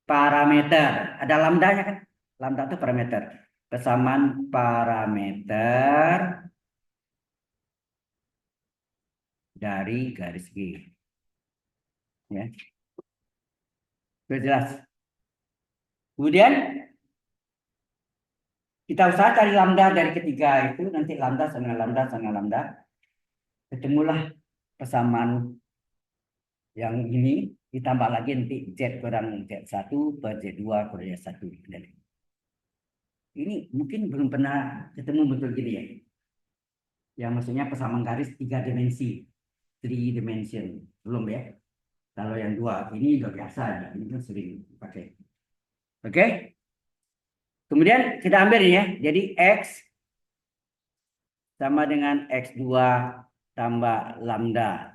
parameter. Ada lambdanya kan? Lambda itu parameter. Persamaan parameter dari garis G. Ya. Sudah jelas. Kemudian kita usaha cari lambda dari ketiga itu, nanti lambda sama lambda sama lambda. Ketemulah persamaan yang ini, ditambah lagi nanti Z kurang Z1 per Z2 kurang Z1. Ini mungkin belum pernah ketemu betul gini ya. Yang maksudnya persamaan garis 3 dimensi. 3 dimension. Belum ya. Kalau yang 2, ini udah biasa. Ini kan sering pakai. Oke. Kemudian kita ambil ini ya. Jadi X sama dengan X2 tambah lambda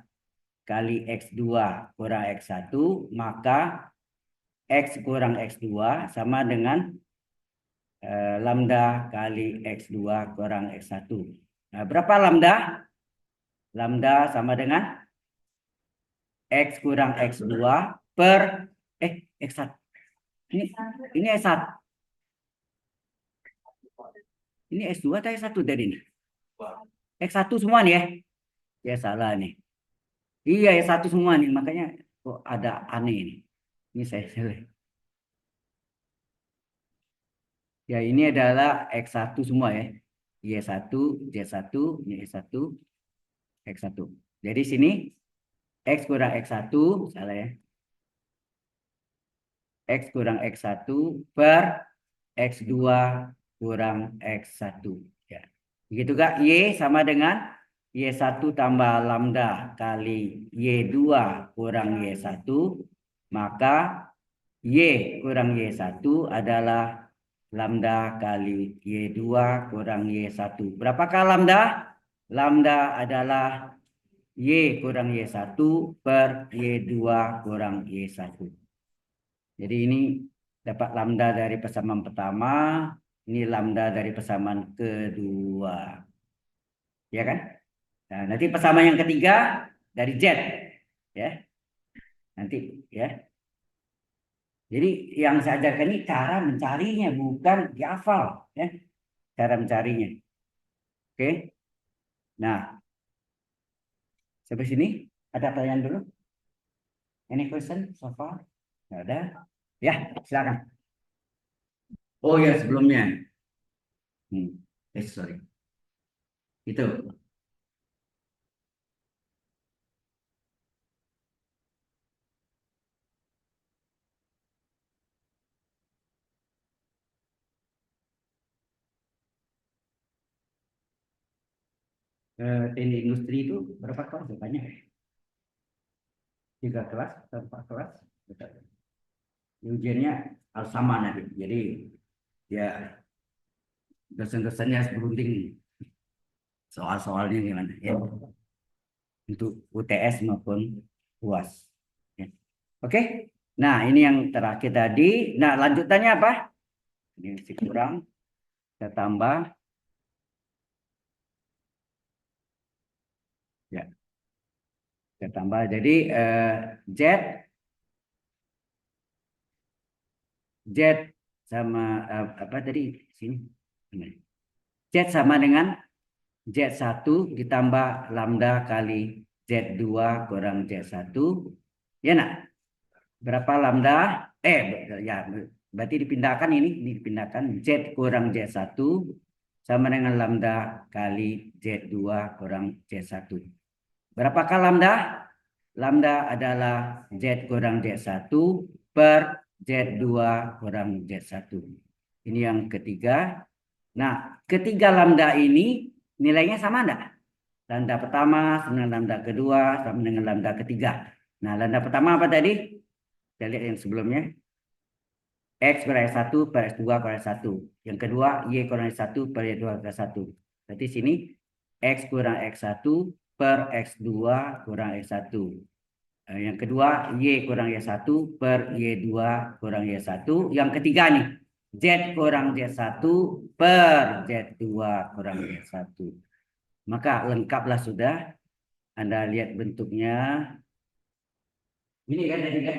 kali X2 kurang X1. Maka X kurang X2 sama dengan lambda kali X2 kurang X1. Nah, berapa lambda? Lambda sama dengan X kurang X2 per X1. Ini S1. Ini S2 atau S1 tadi nih? X1 semua nih ya. Ya salah nih. Iya S1 semua nih, makanya kok ada aneh ini. Ini saya salah. Ya ini adalah X1 semua ya. Y1, Z1, ini S1, X1. Jadi sini X kurang X1, salah ya. X kurang X1 per X2 kurang X1. Ya. Begitu Kak, Y sama dengan Y1 tambah lambda kali Y2 kurang Y1. Maka Y kurang Y1 adalah lambda kali Y2 kurang Y1. Berapakah lambda? Lambda adalah Y kurang Y1 per Y2 kurang Y1. Jadi ini dapat lambda dari persamaan pertama, ini lambda dari persamaan kedua. Ya kan? Nah, nanti persamaan yang ketiga dari Z. Ya, nanti ya. Jadi yang saya ajarkan ini cara mencarinya, bukan dihafal. Ya, cara mencarinya. Oke. Nah, sampai sini ada pertanyaan dulu? Any question so far? Nggak ada? Ya, silakan. Oh ya, sebelumnya. Sorry. Itu. Teknik industri itu berapa kelas? Banyak ya? 3 kelas atau 4 kelas? Ujiannya harus sama nanti. Jadi ya dosen-dosennya harus berunding soal-soalnya gimana ya. Untuk UTS maupun UAS. Ya. Oke. Nah, ini yang terakhir tadi. Nah, lanjutannya apa? Ini masih kurang. Kita tambah. Ya, kita tambah. Jadi Z Z sama apa tadi sini? Z sama dengan Z1 ditambah lambda kali Z2 kurang Z1. Ya nak? Berapa lambda? Ya berarti dipindahkan ini dipindahkan Z kurang Z1 sama dengan lambda kali Z2 kurang Z1. Berapakah lambda? Lambda adalah Z kurang Z1 per Z2 kurang Z1. Ini yang ketiga. Nah, ketiga lambda ini nilainya sama enggak? Lambda pertama sama dengan lambda kedua sama dengan lambda ketiga. Nah, lambda pertama apa tadi? Kita lihat yang sebelumnya. X kurang X1 per X2 kurang X1. Yang kedua, Y kurang X1 per Y2 kurang X1. Berarti sini X kurang X1 per X2 kurang X1. Yang kedua, Y kurang Y1 per Y2 kurang Y1. Yang ketiga nih, Z kurang Z1 per Z2 kurang Z1. Maka lengkaplah sudah. Anda lihat bentuknya. Ini kan tadi kan.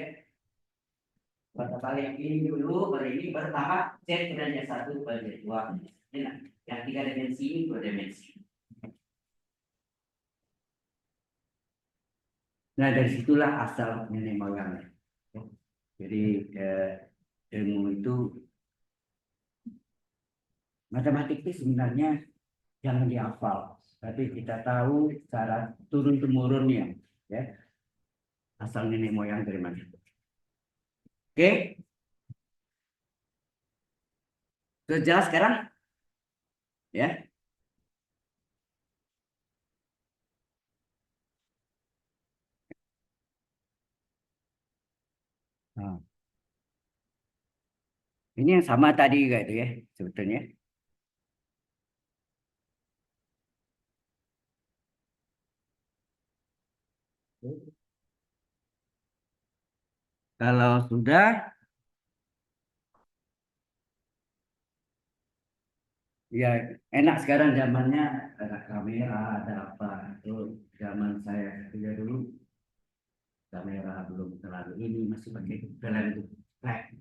Balik ini dulu, baru ini pertama Z kurang Z1 per Z2. Yang 3 dimensi ini 2 dimensi. Nah, dari situlah asal nenek moyangnya. Jadi ilmu itu matematik itu sebenarnya jangan dihafal, tapi kita tahu cara turun temurunnya, ya asal nenek moyang dari mana. Oke, sudah jelas sekarang, ya. Nah, ini yang sama tadi juga itu ya sebetulnya. Kalau sudah, ya enak sekarang zamannya ada kamera, ada apa. Itu zaman saya kuliah dulu kamera belum terlalu ini, masih pakai film itu flash,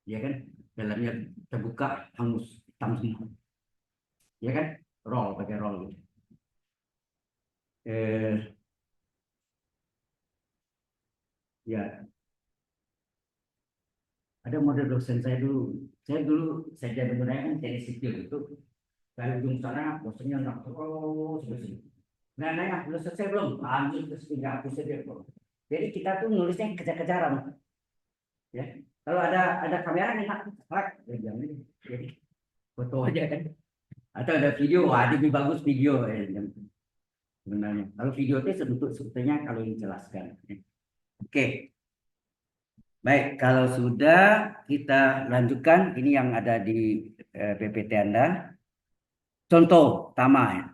ya kan? Filmnya terbuka hangus hitam semua, ya kan? Roll pakai roll gitu. Ya ada model dosen saya jadi budaya kan teknik sipil itu dari ujung sana dosennya nggak terus bersih. Nah, belum selesai belum? Lanjut terus tinggal hapus saja. Jadi kita tuh nulisnya kejar-kejaran, ya. Kalau ada kamera nih, ya jangan ini. Jadi foto aja kan. Atau ada video, wah lebih bagus video. Sebenarnya. Kalau video itu sebetulnya kalau dijelaskan. Oke. Baik, kalau sudah kita lanjutkan, ini yang ada di PPT Anda. Contoh pertama, ya.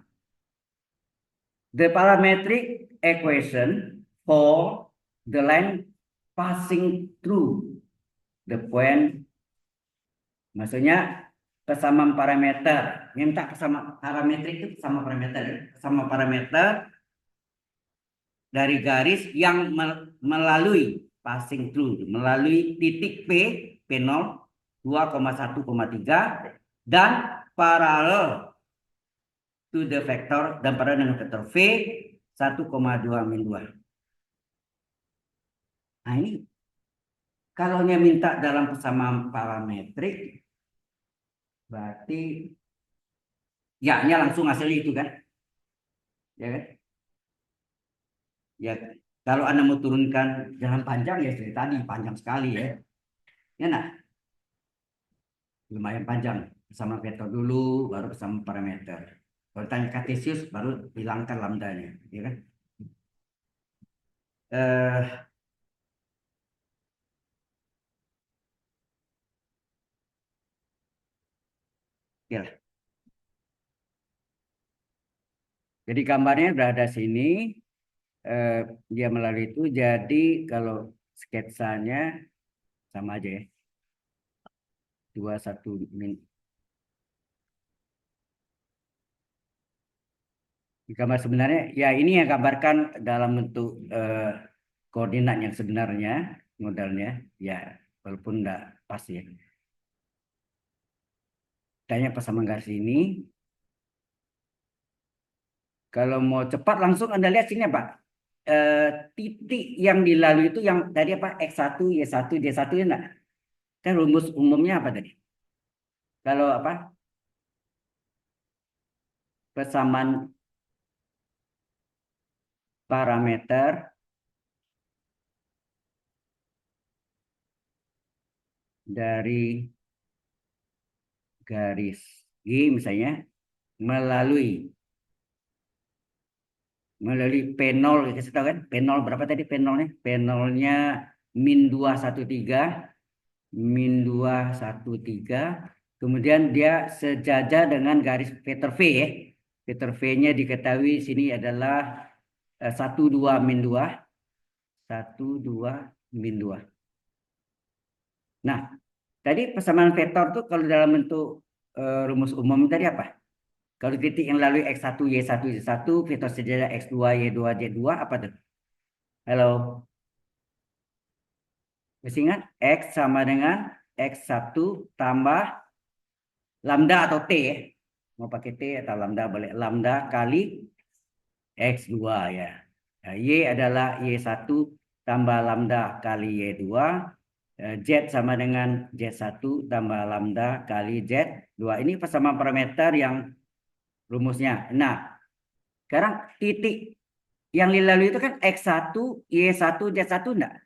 The parametric equation for the line passing through the point, maksudnya kesamaan parameter. Minta kesamaan parametrik itu sama parameter, ya. Sama parameter dari garis yang melalui passing through, melalui titik P, P0, 2,1,3 dan paralel to the vector dan paralel dengan vektor V 1,2 min 2. Nah ini kalau dia minta dalam persamaan parametrik, berarti ya-nya langsung hasil itu kan, ya kan? Ya kalau Anda mau turunkan jalan panjang ya seperti tadi panjang sekali ya, ya nah lumayan panjang. Sama vektor dulu, baru sama parameter. Kalau tanya kartesius, baru hilangkan lambdanya, ya kan? Eh, ya. Jadi gambarnya sudah ada sini. Eh, dia melalui itu. Jadi kalau sketsanya sama aja ya. 21 min. Di gambar sebenarnya, ya ini yang gambarkan dalam bentuk koordinat yang sebenarnya, modalnya. Ya, walaupun enggak pas ya. Tanya persamaan garis ini. Kalau mau cepat langsung Anda lihat sini Pak. Eh, titik yang dilalui itu yang tadi apa? X1, Y1, D1 ya enggak? Kan rumus umumnya apa tadi? Kalau apa? Persamaan parameter dari garis G misalnya melalui P0, kita tahu kan P0 berapa tadi P0-nya? P0-nya min 213, min 213. Kemudian dia sejajar dengan garis vektor V ya. Vektor V-nya diketahui sini adalah 1 2 min 2, 1 2 min 2. Nah, tadi persamaan vektor tuh kalau dalam bentuk rumus umum tadi apa? Kalau titik yang lalu X1, Y1, Y1, vektor sejajar X2, Y2, Z2, apa tuh? Halo, masih ingat? X sama dengan X1 tambah lambda atau T ya. Mau pakai T atau lambda boleh. Lambda kali X2 ya. Nah, Y adalah Y1 tambah lambda kali Y2. Z sama dengan Z1 tambah lambda kali Z2. Ini persamaan parameter yang rumusnya. Nah, sekarang titik yang dilalui itu kan X1, Y1, Z1 enggak?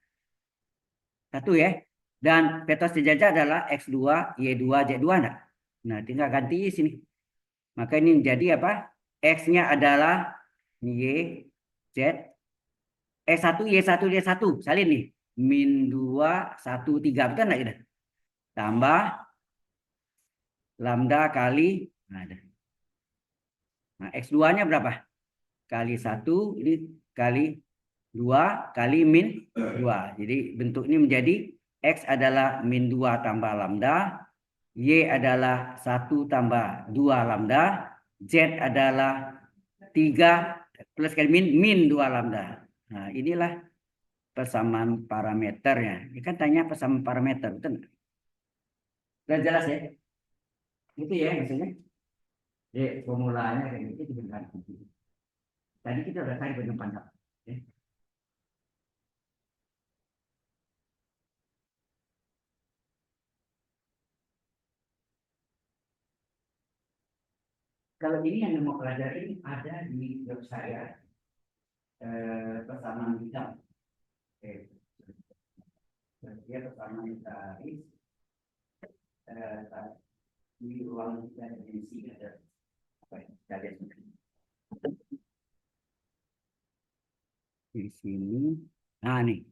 Satu ya. Dan vektor sejajar adalah X2, Y2, Z2 enggak? Nah, tinggal ganti sini. Maka ini menjadi apa? X-nya adalah Y, Z, X1, Y1, Z1. Salin nih. Min 2, 1, 3. Betul enggak kita? Tambah lambda kali. Nah, X2-nya berapa? Kali 1, ini kali 2 kali min 2. Jadi bentuk ini menjadi X adalah min 2 tambah lambda, Y adalah 1 tambah 2 lambda, Z adalah 3 plus kali min 2 lambda. Nah, inilah persamaan parameternya. Ini kan tanya persamaan parameter, betul nggak? Sudah jelas ya? Itu ya maksudnya. Jadi formulanya kayak gitu juga ganti. Tadi kita udah cari panjang panjang. Ya. Kalau ini yang mau pelajari ada di web saya persamaan bidang. Oke. Dia persamaan garis di ruang tiga dimensi ada apa ya? Kita lihat di sini. Nah nih,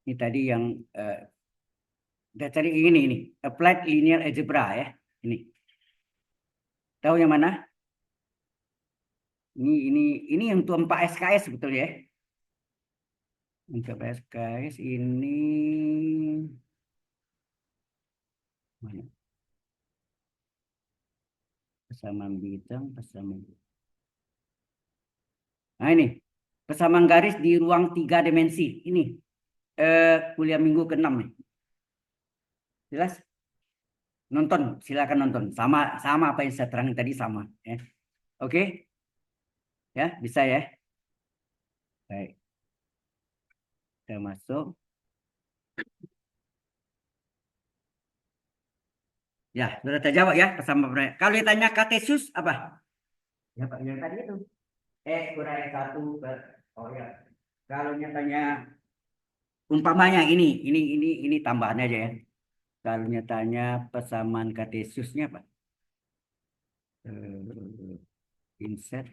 ini tadi yang Kita cari ini, applied linear algebra ya. Ini. Tahu yang mana? Ini untuk 4 SKS sebetulnya ya. Untuk SKS ini mana? Persamaan bidang, persamaan. Nah ini, persamaan garis di ruang 3 dimensi. Ini kuliah minggu ke-6 nih. Jelas? Nonton, silakan nonton. Sama apa yang saya terangin tadi sama ya. Oke? Ya, bisa ya. Baik. Kita masuk. Ya, sudah terjawab ya bersama. Kalau ditanya Kartesius apa? Ya Pak, yang tadi itu. Kurang satu per. Oh ya. Kalau nyatanya umpamanya ini tambahan aja ya. Kalau nyatanya persamaan Kartesiusnya Pak. Insert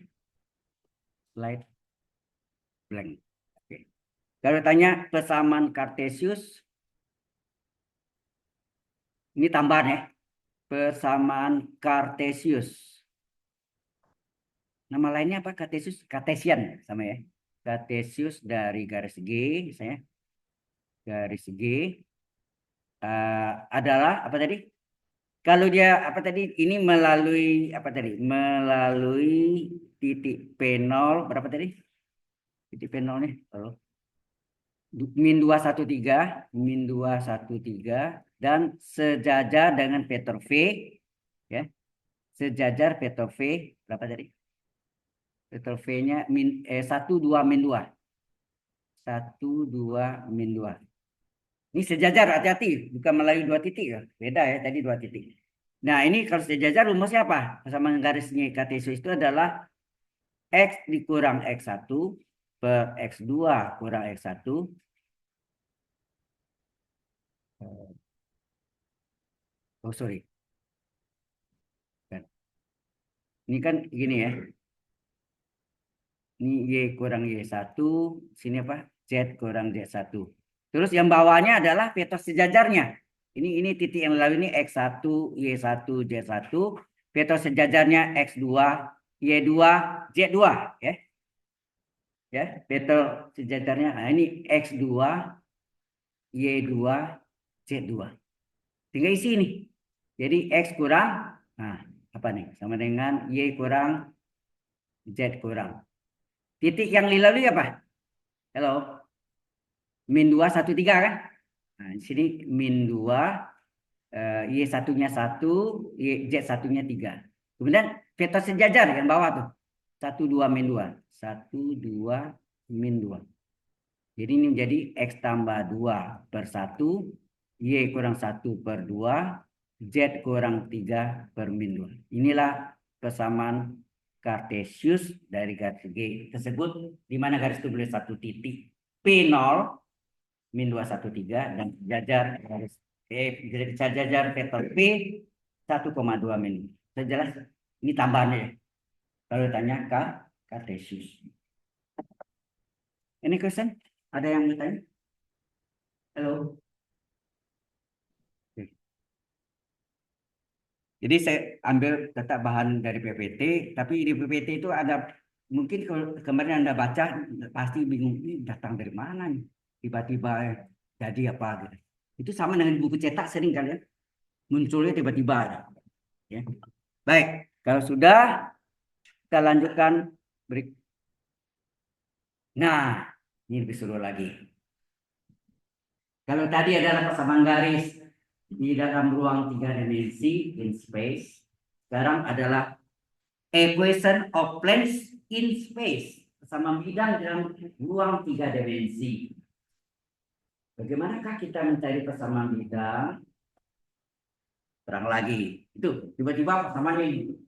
slide blank. Oke. Kalau tanya persamaan Kartesius, ini tambahan ya. Persamaan Kartesius. Nama lainnya apa? Kartesius, Kartesian sama ya. Kartesius dari garis G, misalnya garis G adalah apa tadi? Kalau dia apa tadi? Ini melalui apa tadi? Melalui titik P0 berapa tadi? Titik P0 nih. Oh. -213 dan sejajar dengan vektor V ya. Sejajar vektor V berapa tadi? Vektor V-nya 1 2 -2. 1 2 -2. Ini sejajar, hati-hati, bukan melalui 2 titik ya. Beda ya, tadi 2 titik. Nah, ini kalau sejajar rumusnya apa? Persamaan garisnya Kartesius itu adalah X dikurang X1 per X2 kurang X1. Oh, sorry. Ini kan gini ya. Ini Y kurang Y1. Sini apa? Z kurang Z1. Terus yang bawahnya adalah vektor sejajarnya. Ini titik yang lalu ini X1, Y1, Z1. Vektor sejajarnya X2, Y2, Z2 ya. Ya, vektor sejajarnya. Nah, ini X2, Y2, Z2. Tinggal isi nih. Jadi X kurang, nah apa nih? Sama dengan Y kurang, Z kurang. Titik yang dilalui apa? Halo, -2 1 3 kan? Nah, di sini -2, Y satunya 1, Z satunya 3. Kemudian vektor sejajar yang bawah tuh. 1 2 -2. 1 2 -2. Jadi ini menjadi X tambah 2 per 1, Y kurang 1 per 2, Z kurang 3 per -2. Inilah persamaan Kartesius dari garis G tersebut, di mana garis itu boleh satu titik P0 -213 dan jajar garis jajar vektor P 1,2 -. Saya jelas ini tambahannya ya. Kalau ditanya Kartesius. Ini question? Ada yang bertanya? Halo. Jadi saya ambil tetap bahan dari PPT, tapi di PPT itu ada mungkin kemarin Anda baca pasti bingung ini datang dari mana nih, tiba-tiba jadi apa gitu. Itu sama dengan buku cetak sering kali ya, munculnya tiba-tiba ya. Baik, kalau sudah kita lanjutkan berikut. Nah, ini lebih seru lagi. Kalau tadi adalah persamaan garis di dalam ruang 3 dimensi in space, sekarang adalah equation of planes in space, persamaan bidang dalam ruang 3 dimensi. Bagaimanakah kita mencari persamaan bidang? Terang lagi, itu tiba-tiba persamaannya ini.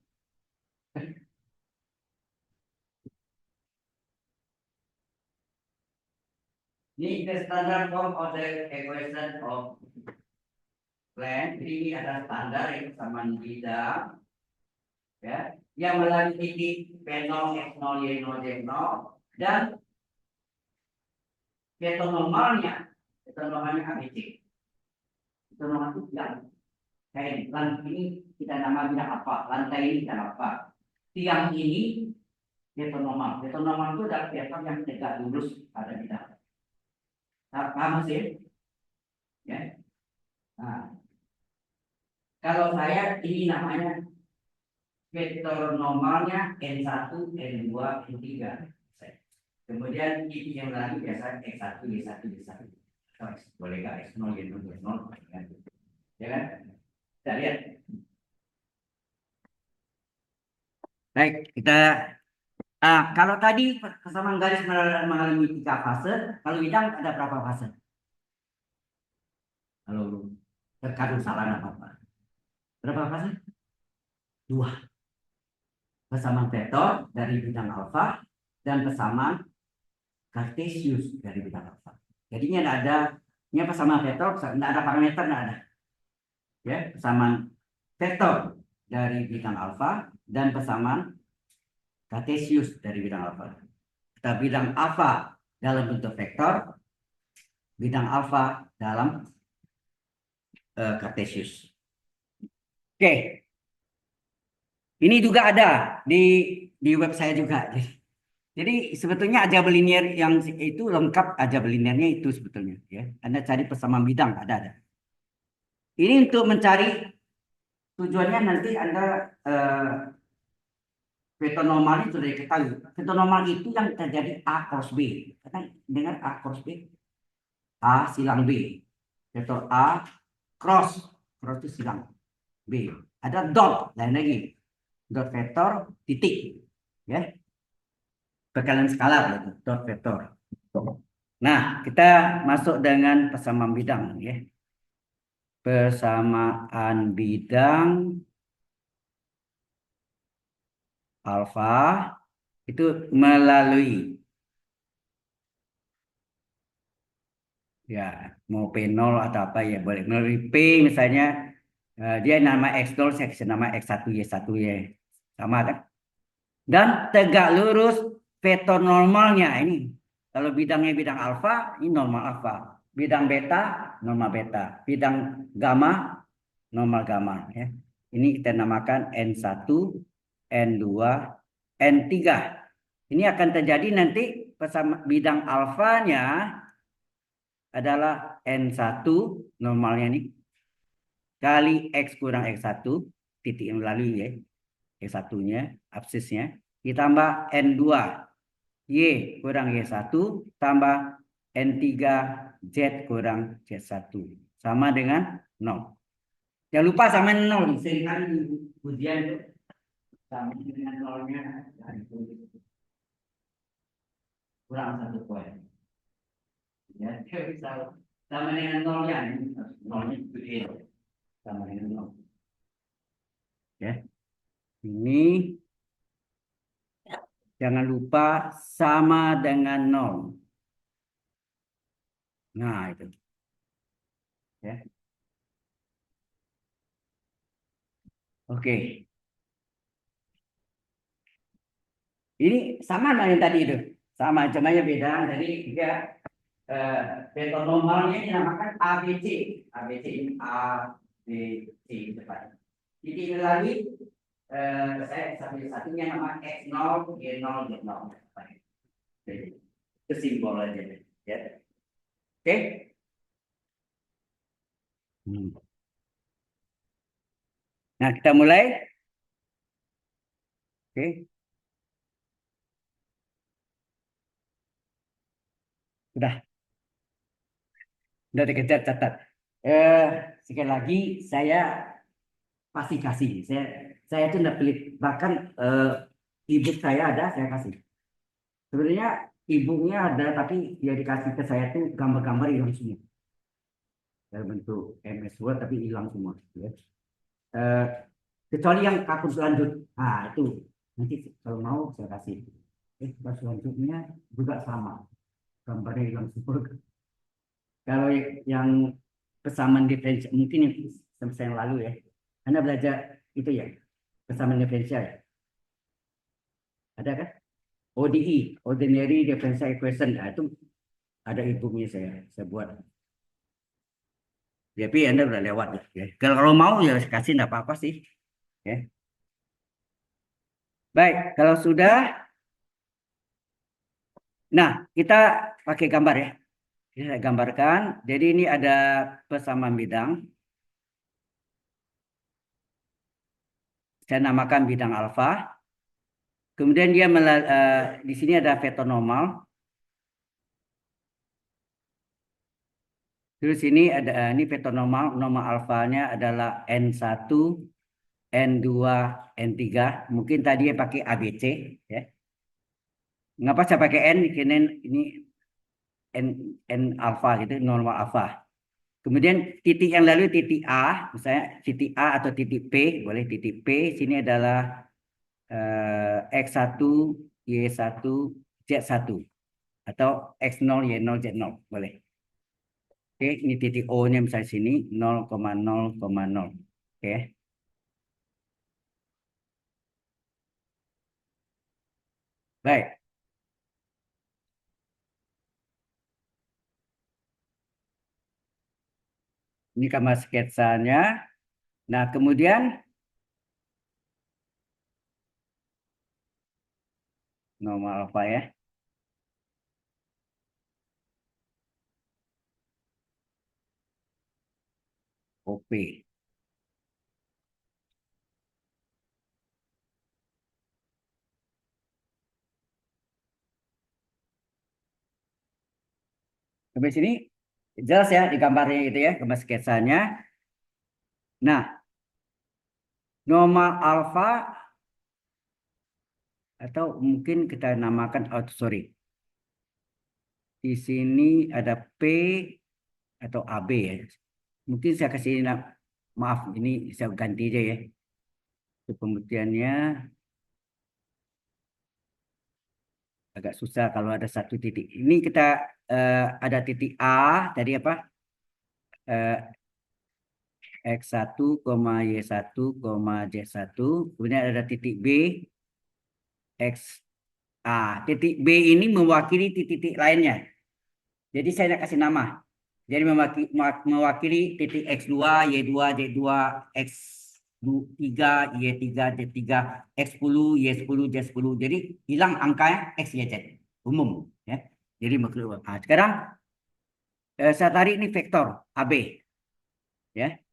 Ini the standard form of the equation of plane. Ini ada standar yang persamaan bidang, ya, yang melalui titik P0, X0, Y0, Z0 dan vektor normalnya ABC. normal itu yang kayak lantai ini kita nama bidang apa, lantai ini bidang apa, tiang ini vektor normal. Vektor normal itu adalah vektor yang tegak lurus pada bidang. Paham sih? Ya. Nah, kalau saya ini namanya vektor normalnya N1, N2, N3. Kemudian ini yang lain biasa X1, Y1, Y1. Boleh nggak X0, Y0, Y0? Ya kan? Kita lihat. Baik, kita kalau tadi persamaan garis mengalami 3 fase, kalau bidang ada berapa fase? Kalau terkadang salah apa-apa. Berapa fase? 2. Persamaan vektor dari bidang alfa dan persamaan kartesius dari bidang alfa. Jadinya ini persamaan vektor, tidak ada parameter, tidak ada. Ya, persamaan vektor dari bidang alfa dan persamaan kartesius dari bidang alfa. Kita bidang alfa dalam bentuk vektor, bidang alfa dalam kartesius. Oke. Ini juga ada di web saya juga. Jadi sebetulnya aljabar linear yang itu lengkap, aljabar linearnya itu sebetulnya. Ya, Anda cari persamaan bidang ada. Ini untuk mencari tujuannya nanti Anda vektor normal itu sudah diketahui. Vektor normal itu yang terjadi A cross B. Karena dengar A cross B, A silang B. Vektor A cross itu silang B. Ada dot lain lagi. Dot vektor titik. Ya. Bekalan skalar gitu, dot vektor. Nah, kita masuk dengan persamaan bidang ya. Persamaan bidang alfa itu melalui ya mau P0 atau apa ya boleh melalui P misalnya dia nama X0 saya kasih nama X1 Y1 Y sama kan dan tegak lurus vektor normalnya ini kalau bidangnya bidang alfa ini normal alfa bidang beta normal beta bidang gamma normal gamma ya ini kita namakan N1 N2 N3 ini akan terjadi nanti bersama bidang alfanya adalah N1 normalnya nih kali X kurang X1 titik yang melalui ya X1-nya absisnya ditambah N2 Y kurang Y1 tambah N3 Z kurang Z1 sama dengan 0. Jangan lupa sama 0 seringkali ujian itu sama dengan 0-nya kurang 1 poin. Ya, bisa sama dengan 0-nya ini 0-nya itu sama dengan 0. Ya. Ini jangan lupa sama dengan 0. Nah, itu. Ya. Oke. Ini sama dengan yang tadi itu. Sama, cuma beda. Jadi dia vektor normalnya dinamakan ABC. ABC ini A, B, C depan. Jadi lagi saya satunya nama X0, Y0, Z0. Jadi, itu simbol aja. Ya. Oke. Nah, kita mulai. Oke. Udah dikejar catat. Sekali lagi saya pasti kasih. Saya tuh enggak pelit. Bahkan ebook saya ada, saya kasih. Sebenarnya ebooknya ada, tapi dia dikasih ke saya tuh gambar-gambar hilang semua. Dalam bentuk MS Word tapi hilang semua. Ya. Kecuali yang akun selanjut. Nah itu nanti kalau mau saya kasih. Selanjutnya juga sama. Gambarnya hilang semua. Kalau yang persamaan diferensial mungkin yang semester yang lalu ya. Anda belajar itu ya, persamaan diferensial ya. Ada kan? ODE, Ordinary Differential Equation. Nah, itu ada ibunya saya buat. Tapi Anda udah lewat ya. Kalau mau ya kasih enggak apa-apa sih. Ya. Baik, kalau sudah, nah kita pakai gambar ya. Ini saya gambarkan. Jadi ini ada persamaan bidang. Saya namakan bidang alfa. Kemudian dia di sini ada vektor normal. Terus ini ada ini vektor normal. Normal alfanya adalah N1, N2, N3. Mungkin tadi pakai ABC ya. Ngapa saya pakai N? Karena ini N, N alfa gitu, normal alfa. Kemudian titik yang lalu titik A, misalnya titik A atau titik P, boleh titik P. Sini adalah X1, Y1, Z1 atau X0, Y0, Z0 boleh. Oke, ini titik O-nya misalnya sini 0,0,0. Oke. Baik. Ini gambar sketsanya. Nah, kemudian normal alfa ya. OP. Sampai sini jelas ya di gambarnya itu ya, gambar sketsanya. Nah, normal alfa atau mungkin kita namakan sorry. Di sini ada P atau AB ya. Mungkin saya kasih maaf ini saya ganti aja ya. Untuk pembuktiannya agak susah kalau ada satu titik. Ini kita ada titik A tadi apa? Eh, X1, Y1, Z1. Kemudian ada titik B, X A. Titik B ini mewakili titik-titik lainnya. Jadi saya nak kasih nama. Jadi mewakili titik X2, Y2, Z2, X3, Y3, Z3, X10, Y10, Z10. Jadi hilang angkanya X, Y, Z. Umum. Ya. Jadi sekarang saya tarik ini vektor AB. Ya.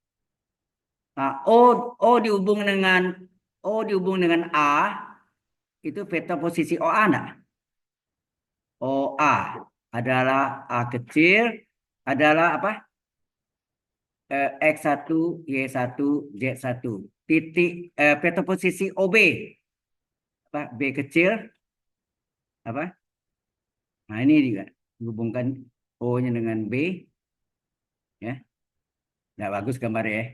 Nah, O dihubung dengan A itu vektor posisi OA enggak? OA adalah A kecil adalah apa? X1, Y1, Z1. Titik vektor posisi OB apa? B kecil apa? Nah, ini juga hubungkan O-nya dengan B ya. Nggak bagus gambar ya.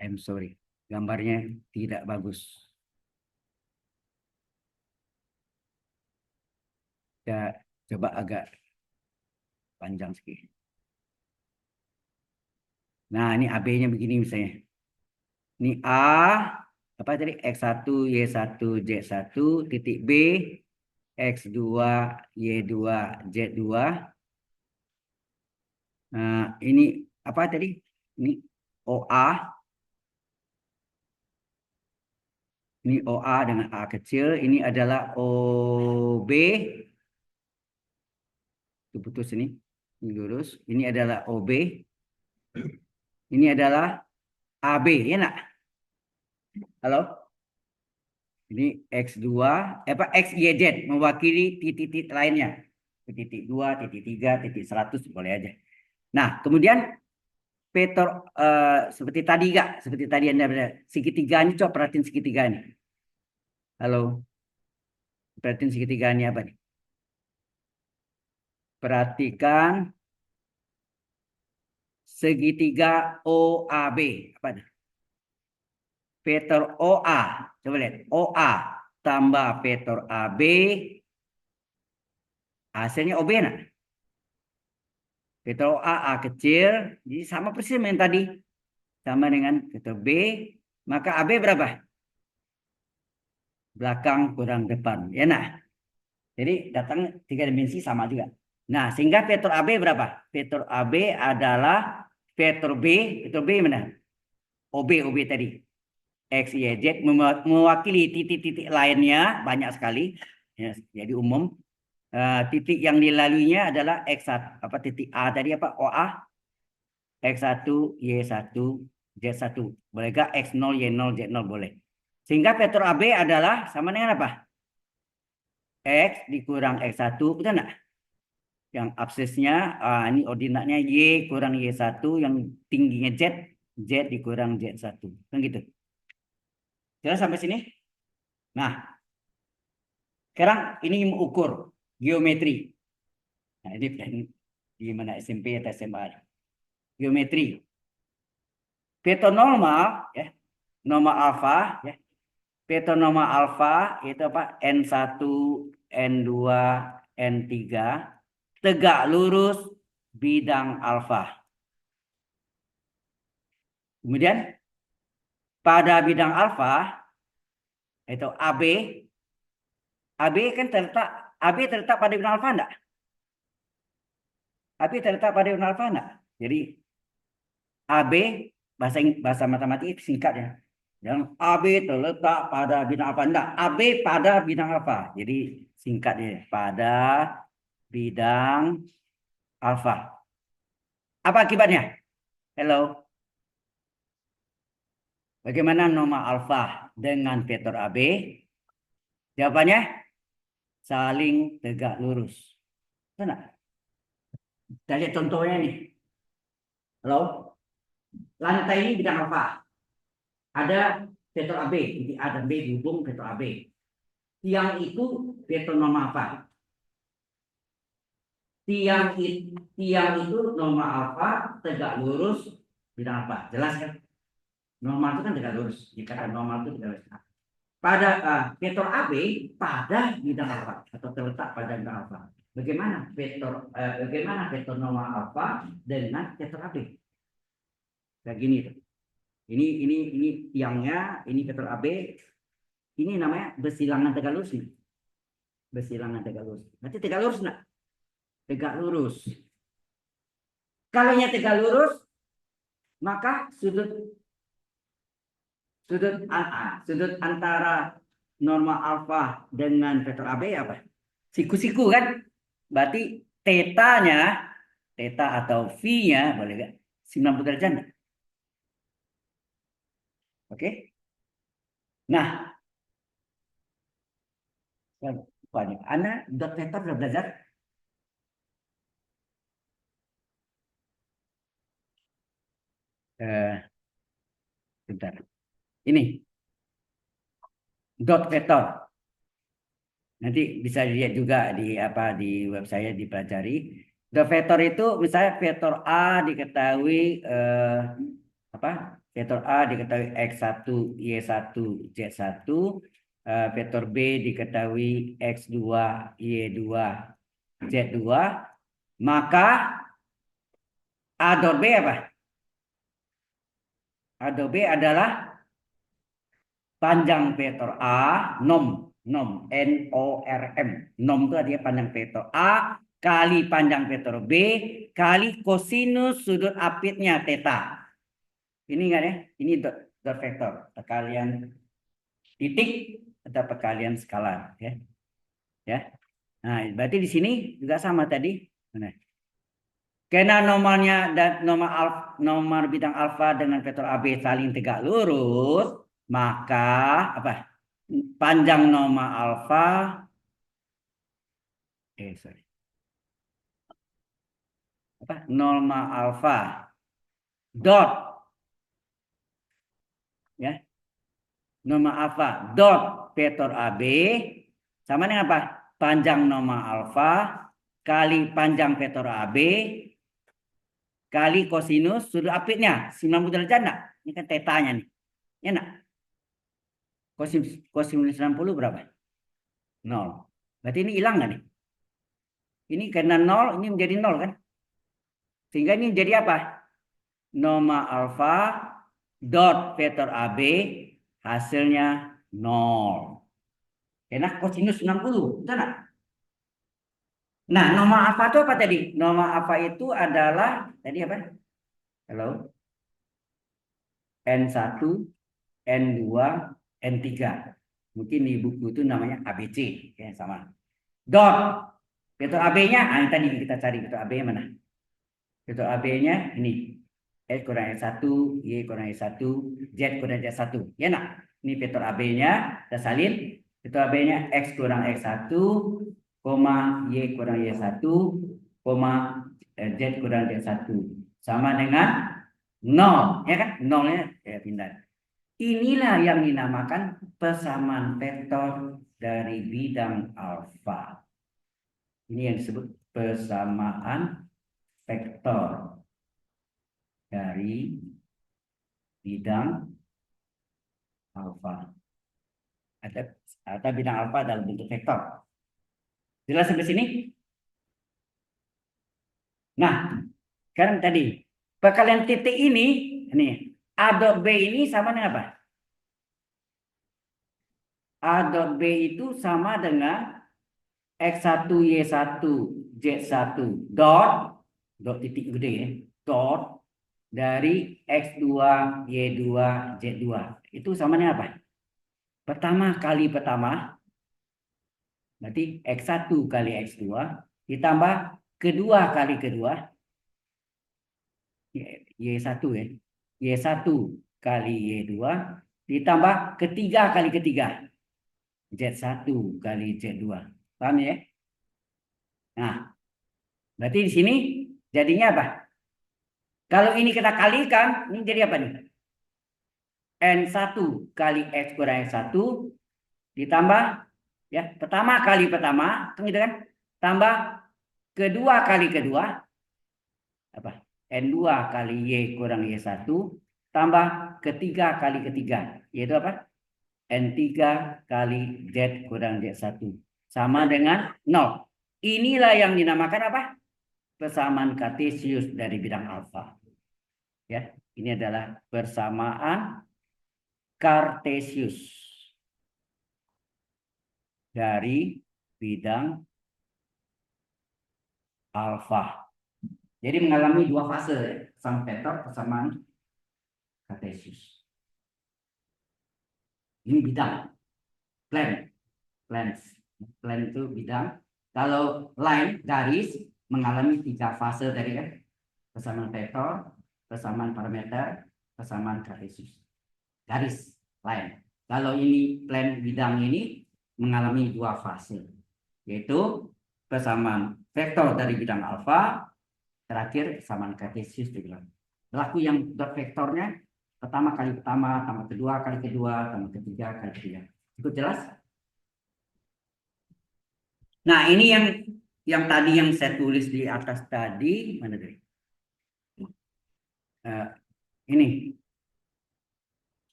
I'm sorry. Gambarnya tidak bagus. Kita coba agak panjang sedikit. Nah, ini AB-nya begini misalnya. Ini A, apa tadi? X1, Y1, Z1, titik B, X2, Y2, Z2. Nah, ini apa tadi? Ini OA. Ini OA dengan A kecil. Ini adalah OB. Itu putus ini. Ini lurus. Ini adalah OB. Ini adalah AB. Ya nak? Halo? Ini X2, apa XYZ mewakili titik-titik lainnya. Titik 2, titik 3, titik 100 boleh aja. Nah, kemudian vektor seperti tadi enggak? Seperti tadi Anda segitiga ini coba perhatiin segitiga ini. Halo. Perhatiin segitiga ini apa nih? Perhatikan segitiga OAB. Apa nih? Vektor OA. Coba lihat. OA tambah vektor AB. Hasilnya OB nah. Vektor OA A kecil. Jadi sama persis dengan tadi. Sama dengan vektor B. Maka AB berapa? Belakang kurang depan. Ya nah. Jadi datang 3 dimensi sama juga. Nah, sehingga vektor AB berapa? Vektor AB adalah vektor B mana? OB tadi. X, Y, Z mewakili titik-titik lainnya banyak sekali. Ya, jadi umum. Titik yang dilaluinya adalah X1, apa titik A tadi apa? OA, X1, Y1, Z1. Boleh gak X0, Y0, Z0 boleh. Sehingga vektor AB adalah sama dengan apa? X dikurang X1, betul nggak? Yang absisnya, ini ordinatnya Y kurang Y1, yang tingginya Z, Z dikurang Z1. Kan gitu. Jelas sampai sini? Nah, sekarang ini mengukur geometri. Nah, ini di mana SMP atau SMA. Geometri. Vektor normal, ya, normal alfa, ya. Vektor normal alfa itu apa? N1, N2, N3 tegak lurus bidang alfa. Kemudian pada bidang alfa itu AB kan terletak pada bidang alfa enggak? AB terletak pada bidang alfa enggak? Jadi AB bahasa matematik singkatnya. Yang AB terletak pada bidang alfa enggak? AB pada bidang alfa. Jadi singkatnya pada bidang alfa. Apa akibatnya? Hello. Bagaimana norma alfa dengan vektor AB? Jawabannya saling tegak lurus. Benar? Kita lihat contohnya nih. Halo. Lantai ini bidang alfa. Ada vektor AB. Jadi A dan B dihubung vektor AB. Tiang itu vektor norma alfa. Tiang itu norma alfa tegak lurus bidang alfa. Jelas kan? Normal itu kan tegak lurus. Jika normal itu tegak lurus. Pada vektor AB pada bidang alfa atau terletak pada bidang alfa. Bagaimana vektor normal alfa dengan vektor AB? Kayak gini tuh. Ini tiangnya, ini vektor AB. Ini namanya bersilangan tegak lurus nih. Bersilangan tegak lurus. Nanti tegak lurus enggak? Tegak lurus. Kalau tegak lurus, maka sudut antara norma alfa dengan vektor AB apa? Siku-siku kan? Berarti theta atau V-nya boleh nggak? 90 derajat. Oke? Nah, banyak. Anda dot vektor sudah belajar? Bentar. Ini dot vektor. Nanti bisa dilihat juga di web saya dipelajari. Dot vektor itu misalnya vektor A diketahui apa? Vektor A diketahui X1, Y1, Z1. Vektor B diketahui X2, Y2, Z2. Maka A dot B apa? A dot B adalah panjang vektor A, nom, N-O-R-M. Nom itu artinya panjang vektor A kali panjang vektor B kali kosinus sudut apitnya theta. Ini enggak ya? Ini dot vektor, perkalian titik atau perkalian skalar ya. Ya. Nah, berarti di sini juga sama tadi. Nah, karena nomor bidang alfa dengan vektor AB saling tegak lurus, maka apa? Panjang norma alfa sorry. Apa? Norma alfa dot ya. Norma alfa dot vektor AB sama dengan apa? Panjang norma alfa kali panjang vektor AB kali kosinus sudut apitnya 90 derajat enggak? Ini kan tetanya nih. Ya enggak? Kosinus 90 berapa? 0. Berarti ini hilang enggak nih? Ini karena 0, ini menjadi 0 kan? Sehingga ini menjadi apa? Norma alfa dot vektor AB hasilnya 0. Karena kosinus 90, betul enggak? Nah, normal alfa itu apa tadi? Normal alfa itu adalah tadi apa? Halo? N1, N2, N3. Mungkin di buku itu namanya ABC, ya sama. Dot. Vektor AB-nya, yang tadi kita cari vektor AB-nya mana? Vektor AB-nya ini. X kurang X1, Y kurang Y1, Z kurang Z1. Ya nak? Ini vektor AB-nya, kita salin. Vektor AB-nya X kurang X1, Y kurang Y1, Z kurang Z1. Sama dengan 0. Ya kan? 0-nya ya pindah. Inilah yang dinamakan persamaan vektor dari bidang alfa. Ini yang disebut persamaan vektor dari bidang alfa. Atau bidang alfa dalam bentuk vektor. Jelas sampai sini? Nah, sekarang tadi perkalian titik ini A dot B ini sama dengan apa? A dot B itu sama dengan X1, Y1, Z1 dot titik gede ya, dot dari X2, Y2, Z2. Itu sama dengan apa? Pertama kali pertama, berarti X1 kali X2 ditambah kedua kali kedua, Y1 ya. Y1 kali Y2 ditambah ketiga kali ketiga, Z1 kali Z2. Paham ya? Nah, berarti di sini jadinya apa? Kalau ini kita kalikan, ini jadi apa nih? N1 kali X kurang X1 ditambah ya pertama kali pertama, gitu kan? Tambah kedua kali kedua apa? N2 kali Y kurang Y1 tambah ketiga kali ketiga, yaitu apa? N3 kali Z kurang Z1 sama dengan 0. Inilah yang dinamakan apa? Persamaan kartesius dari bidang alfa. Ya, ini adalah persamaan kartesius dari bidang alfa. Jadi mengalami dua fase, persamaan vektor, persamaan kartesius. Ini bidang, plan itu bidang. Kalau line, garis, mengalami tiga fase dari kan, persamaan vektor, persamaan parameter, persamaan kartesius. Garis, line. Kalau ini plan bidang ini mengalami dua fase, yaitu persamaan vektor dari bidang alfa, terakhir persamaan kartesius dibilang. Berlaku yang dot vektornya pertama kali pertama, tambah kedua kali kedua, tambah ketiga kali ketiga. Cukup jelas? Nah, ini yang tadi yang saya tulis di atas tadi, mana tadi? Ini.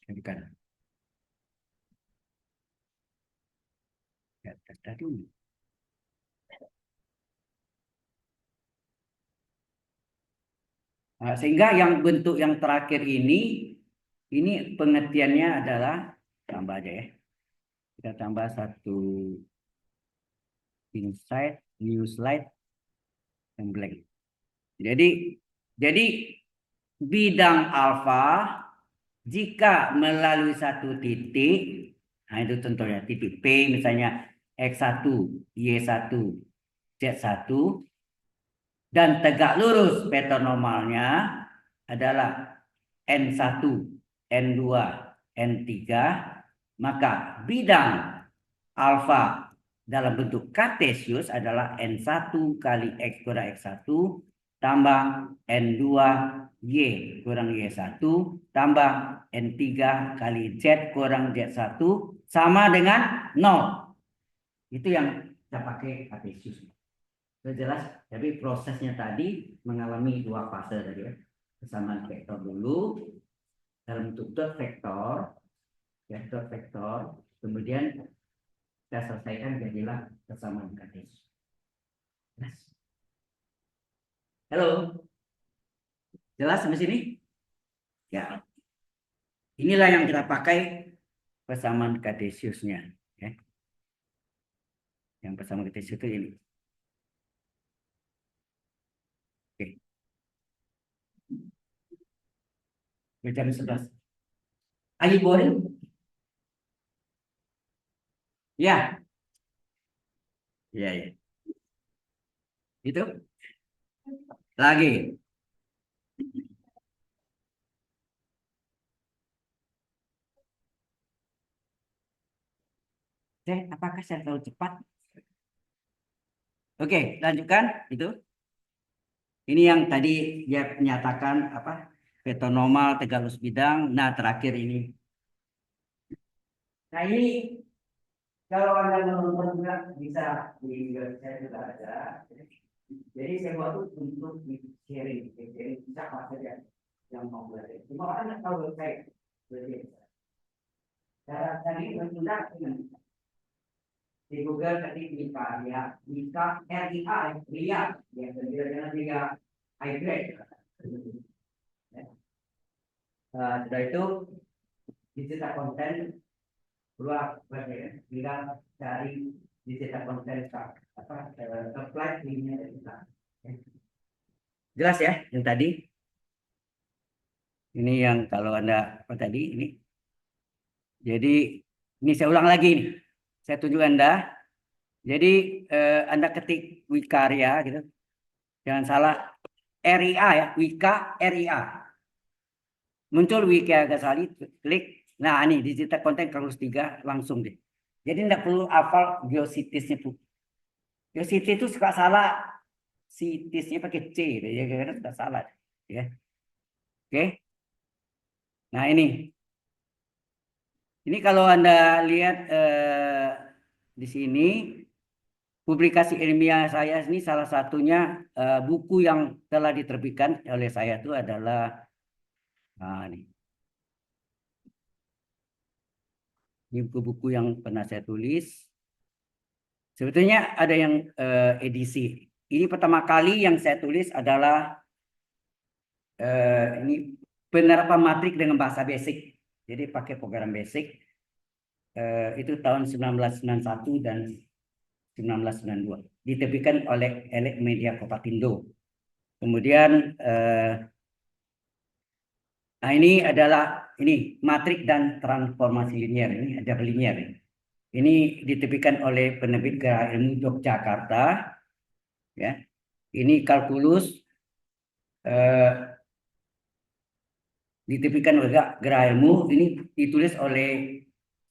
Bukan. Tadi. Sehingga yang bentuk yang terakhir ini pengertiannya adalah tambah aja ya. Kita tambah satu inside, new slide, yang blank. Jadi bidang alfa jika melalui satu titik, nah itu contohnya titik P misalnya X1, Y1, Z1 dan tegak lurus vektor normalnya adalah N1, N2, N3, maka bidang alfa dalam bentuk kartesius adalah N1 kali X kurang X1 tambah N2 Y kurang Y1 tambah N3 kali Z kurang Z1 sama dengan 0. Itu yang kita pakai kartesius. Sudah jelas? Tapi prosesnya tadi mengalami dua fase tadi ya. Persamaan vektor dulu dalam bentuk dot vektor, ya dot vektor, kemudian kita selesaikan jadilah persamaan kartesius. Jelas? Halo, jelas sampai sini? Ya, inilah yang kita pakai persamaan kartesiusnya. Ya. Yang persamaan kartesius itu ini. jam 11. Are you boring? Ya, iya, ya. Itu lagi. Apakah saya terlalu cepat? Oke, lanjutkan itu. Ini yang tadi dia menyatakan apa? Veto normal tegak lurus bidang. Nah, terakhir ini. Nah, ini kalau Anda menonton juga bisa di website juga ada. Jadi saya buat itu untuk di sharing, bisa apa saja yang mau belajar. Cuma Anda tahu website. Cara tadi menunda di Google tadi Mika ya, Mika RIA, RIA, ya, dengan RIA high grade. Setelah itu dicetak konten keluar bagian, tinggal cari dicetak konten apa apply linknya dari kita. Jelas ya yang tadi? Ini yang kalau Anda apa tadi ini. Jadi ini saya ulang lagi nih. Saya tunjuk Anda. Jadi Anda ketik Wikarya gitu. Jangan salah RIA ya, Wika RIA. Muncul Wika Ghazali, klik. Nah, ini digital konten kasus 3 langsung deh. Jadi tidak perlu hafal geositisnya tuh. Geositis itu suka salah, sitisnya pakai C, ya karena suka salah, ya. Oke. Nah ini kalau Anda lihat di sini publikasi ilmiah saya ini salah satunya buku yang telah diterbitkan oleh saya itu adalah ini buku-buku yang pernah saya tulis. Sebetulnya ada yang edisi. Ini pertama kali yang saya tulis adalah ini penerapan matrik dengan bahasa basic. Jadi pakai program basic. Itu tahun 1991 dan 1992. Diterbitkan oleh Elek Media Kopatindo. Kemudian nah ini adalah ini matrik dan transformasi linier. Ini ada linier. Ini diterbitkan oleh penerbit Geraha Ilmu Yogyakarta. Ya, ini kalkulus diterbitkan oleh Geraha Ilmu. Ini ditulis oleh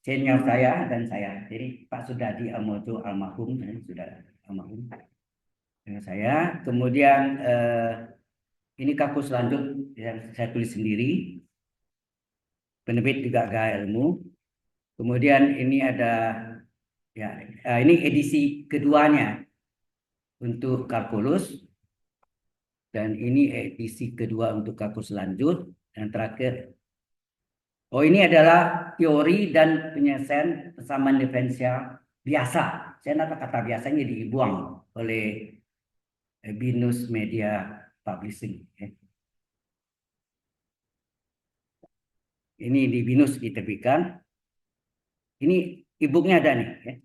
senior saya dan saya. Jadi Pak Sudadi Amojo almarhum, sudah almarhum dengan saya. Kemudian ini kakus lanjut yang saya tulis sendiri. Penerbit juga Geraha Ilmu. Kemudian ini ada ya ini edisi keduanya untuk kalkulus dan ini edisi kedua untuk kalkulus lanjut dan terakhir ini adalah teori dan penyelesaian persamaan diferensial biasa. Saya nata kata biasanya dibuang oleh Binus Media Publishing. Ini di Binus diterbitkan. Ini e-booknya ada nih.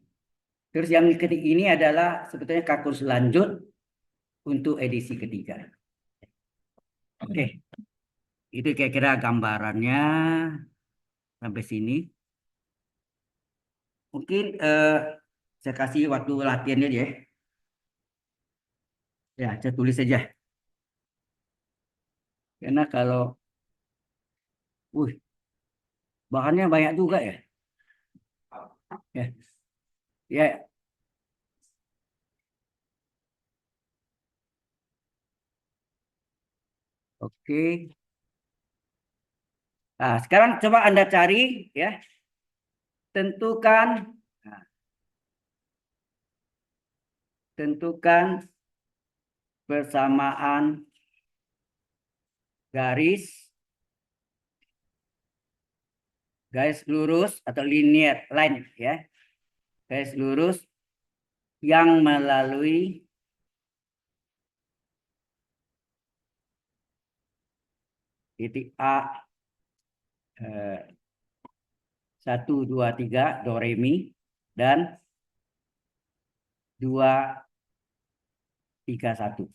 Terus yang ketiga ini adalah sebetulnya kalkulus lanjut untuk edisi ketiga. Oke, itu kira-kira gambarannya sampai sini. Mungkin saya kasih waktu latihannya dia. Ya, saya tulis saja. Karena kalau, bahannya banyak juga ya. Ya, ya. Oke. Nah, sekarang coba Anda cari ya. Tentukan nah, tentukan persamaan garis lurus atau linear line ya. Garis lurus yang melalui titik A 1, 2, 3 do re mi dan 2, 3, 1.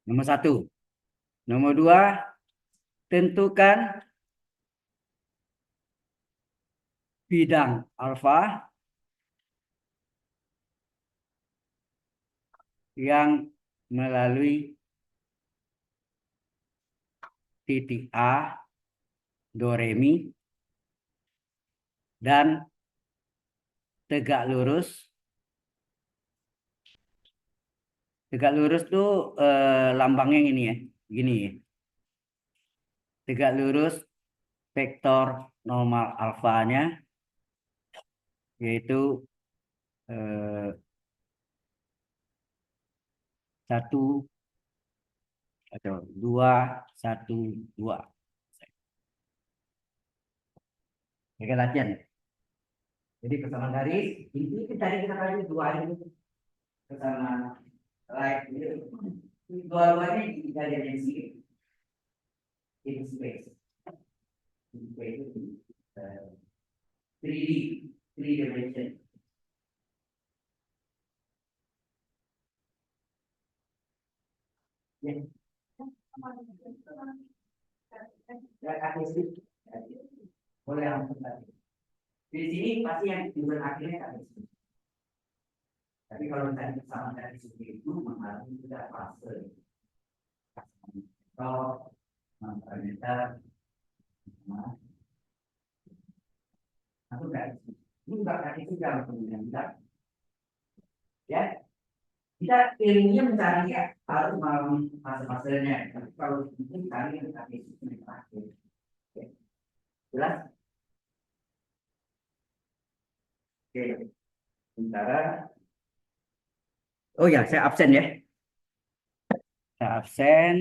Nomor 1. Nomor 2, tentukan bidang alfa yang melalui titik A, do, re, mi, dan tegak lurus. Tegak lurus tuh lambangnya ini ya, gini ya. Tegak lurus vektor normal alfanya yaitu 1 atau 2, 1, 2. Ini latihan. Jadi persamaan garis, ini tadi kita kali 2 ini persamaan right. Dua-duanya kita lihat yang sini. In space. In space itu 3D, 3 dimension. Ya. Ya, kasih sih. Boleh langsung tadi. Di sini pasti yang tujuan akhirnya kasih sih. Tapi kalau tadi sama dari segi itu mengalami tidak fase. Kalau ternyata aku enggak, ini enggak kasih juga kemudian tidak. Ya, kita ilmunya mencari ya harus melalui fase-fasenya. Tapi kalau ini kami mencari sistem yang terakhir. Oke. Jelas? Oke. Sementara. Oh ya, saya absen ya. Saya absen.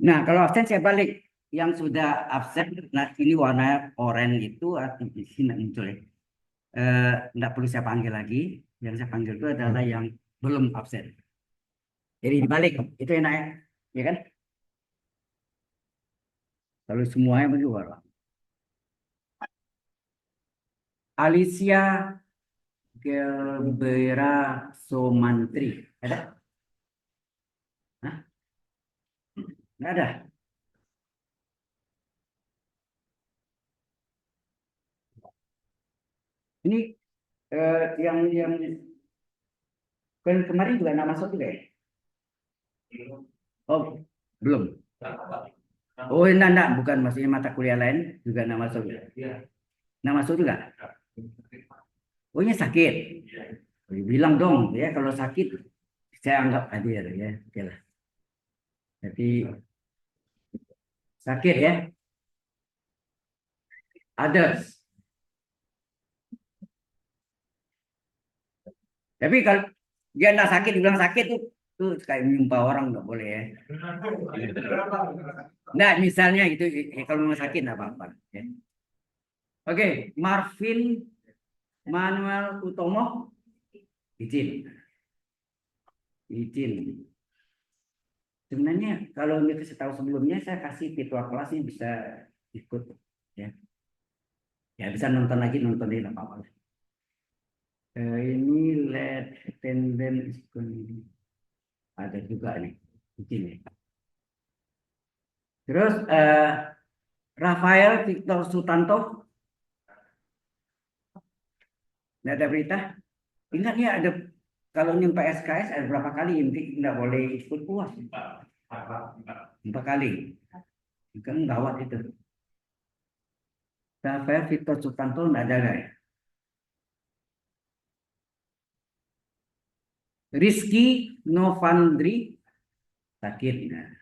Nah, kalau absen saya balik. Yang sudah absen, nah ini warna oranye itu arti di sini muncul ya. Nggak perlu saya panggil lagi. Yang saya panggil itu adalah yang belum absen. Jadi dibalik, itu enak ya, ya kan? Kalau semuanya begitu. Alicia Gelbera Somantri, ada? Hah? Nggak ada. Ini yang kemarin juga nama masuk juga ya? Oh, belum. Oh, enggak, bukan maksudnya mata kuliah lain juga nama masuk. Nama masuk juga. Oh, ini sakit. Oh, bilang dong ya kalau sakit saya anggap hadir ya. Oke lah. Jadi sakit ya. Others. Tapi kalau dia nggak sakit, bilang sakit tuh kayak menyumpah orang nggak boleh ya. Nah, misalnya itu kalau memang sakit nggak apa-apa. Ya. Oke, Marvin Manuel Utomo, izin, izin. Sebenarnya kalau ini kasih tahu sebelumnya saya kasih virtual kelasnya bisa ikut ya. Ya bisa nonton lagi nonton di apa-apa. Ini LED tendon ada juga nih izin ya. Terus Rafael Victor Sutanto, nggak ada berita. Ingat ya ada kalau nyampe SKS ada berapa kali ini nggak boleh ikut puas. 4 kali. Kan gawat itu. Rafael Victor Sutanto nggak ada ya. Rizky Novandri sakit. Nah,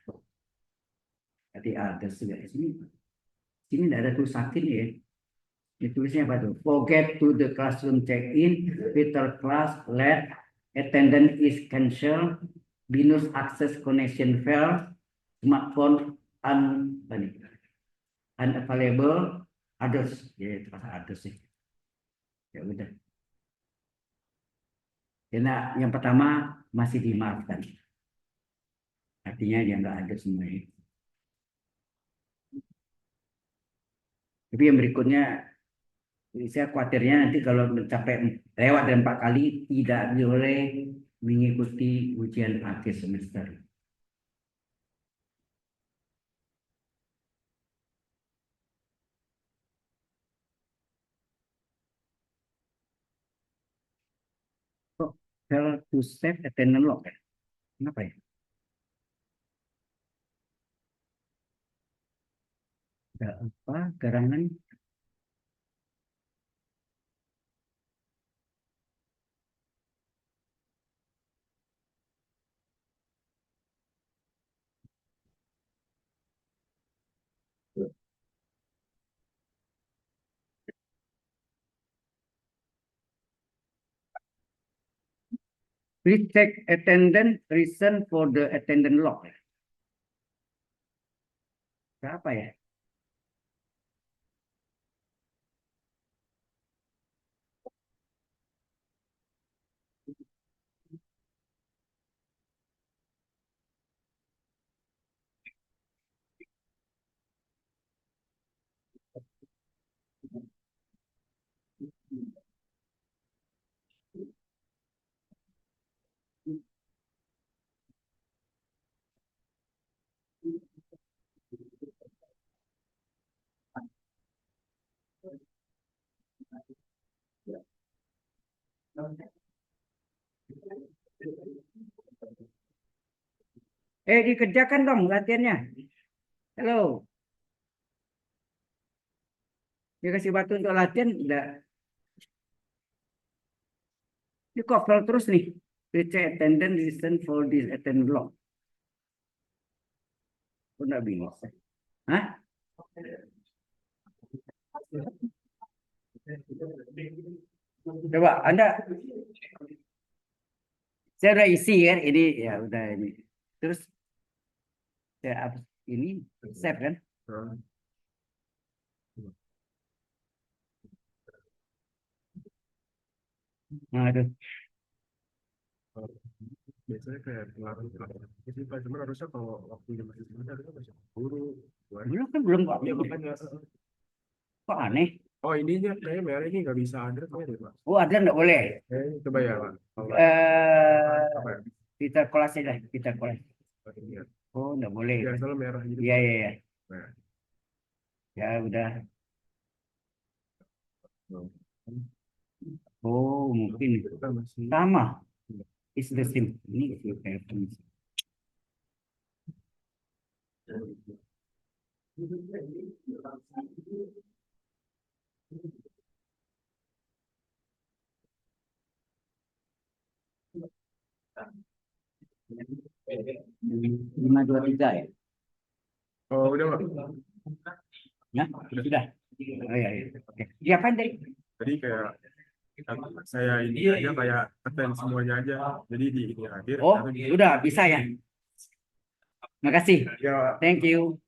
tadi ada sudah di sini. Sini nggak ada tuh sakit ya. Tulisnya apa tuh? Forget to the classroom check-in, Peter class late, attendance is cancelled, Binus access connection failed, smartphone unavailable, others. Ya, itu others sih. Ya udah. Karena yang pertama masih dimaafkan. Artinya dia nggak ada semuanya. Tapi yang berikutnya, saya khawatirnya nanti kalau mencapai lewat dan 4 kali tidak boleh mengikuti ujian akhir semester. Kok fail to save attendance log ya? Kenapa ya? Ada apa? Garangan? Please check attendance reason for the attendance log. Apa ya? Dikerjakan dong latihannya. Halo, dia kasih waktu untuk latihan, udah. Ini kok fail terus nih. Please check attendance reason for this attendance log. Kok nggak bingung? Hah? Coba Anda, saya udah isi kan, ini ya udah ini. Terus saya ini save kan? Nah, aduh. Biasanya kayak pengaruh sih Pak, cuman harusnya kalau waktu di masih sebentar itu masih guru. Belum kan belum kok. Iya makanya. Kok aneh? Oh ininya kayaknya merah ini nggak bisa ada kayaknya deh Pak. Oh ada nggak boleh? Coba ya Pak. Apa ya? Kita kelas aja, kita kelas. Iya. Oh nggak boleh. Ya selalu merah gitu. Iya iya iya. Nah. Ya udah. Oh mungkin Kita masih sama. It's the same. Ini kayak lima dua tiga ya. Oh udah Pak. Ya sudah. Oh iya iya. Oke. Diapain tadi? Tadi kayak saya ini aja kayak attend semuanya aja. Jadi di ini akhir. Oh udah bisa ya. Makasih. Ya. Thank you.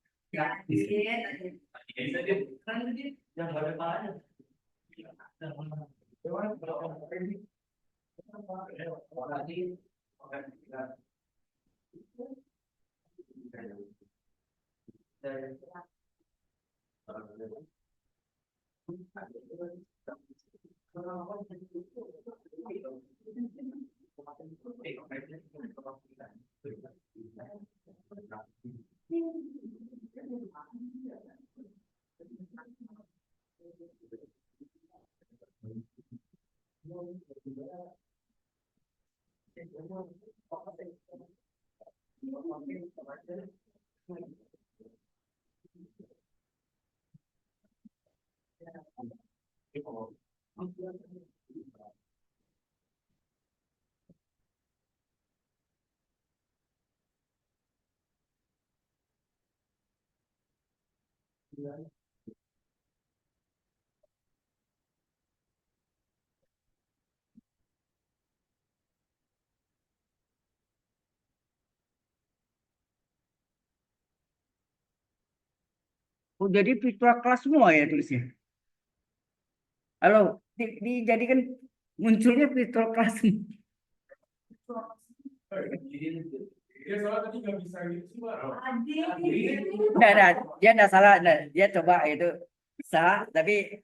Oh, jadi virtual kelas semua ya tulisnya. Halo, dijadikan munculnya virtual kelas. Dia soalnya tadi nggak bisa gitu sih, Pak. Enggak, dia enggak salah. Nggak. Dia coba itu bisa, tapi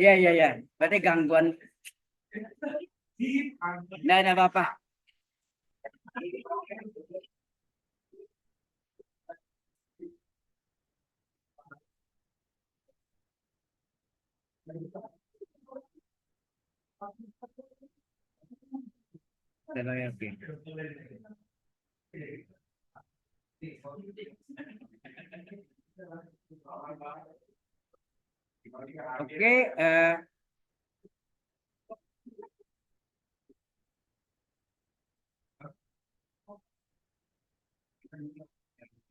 ya ya ya. Berarti gangguan. Enggak apa-apa. Oke. Oke,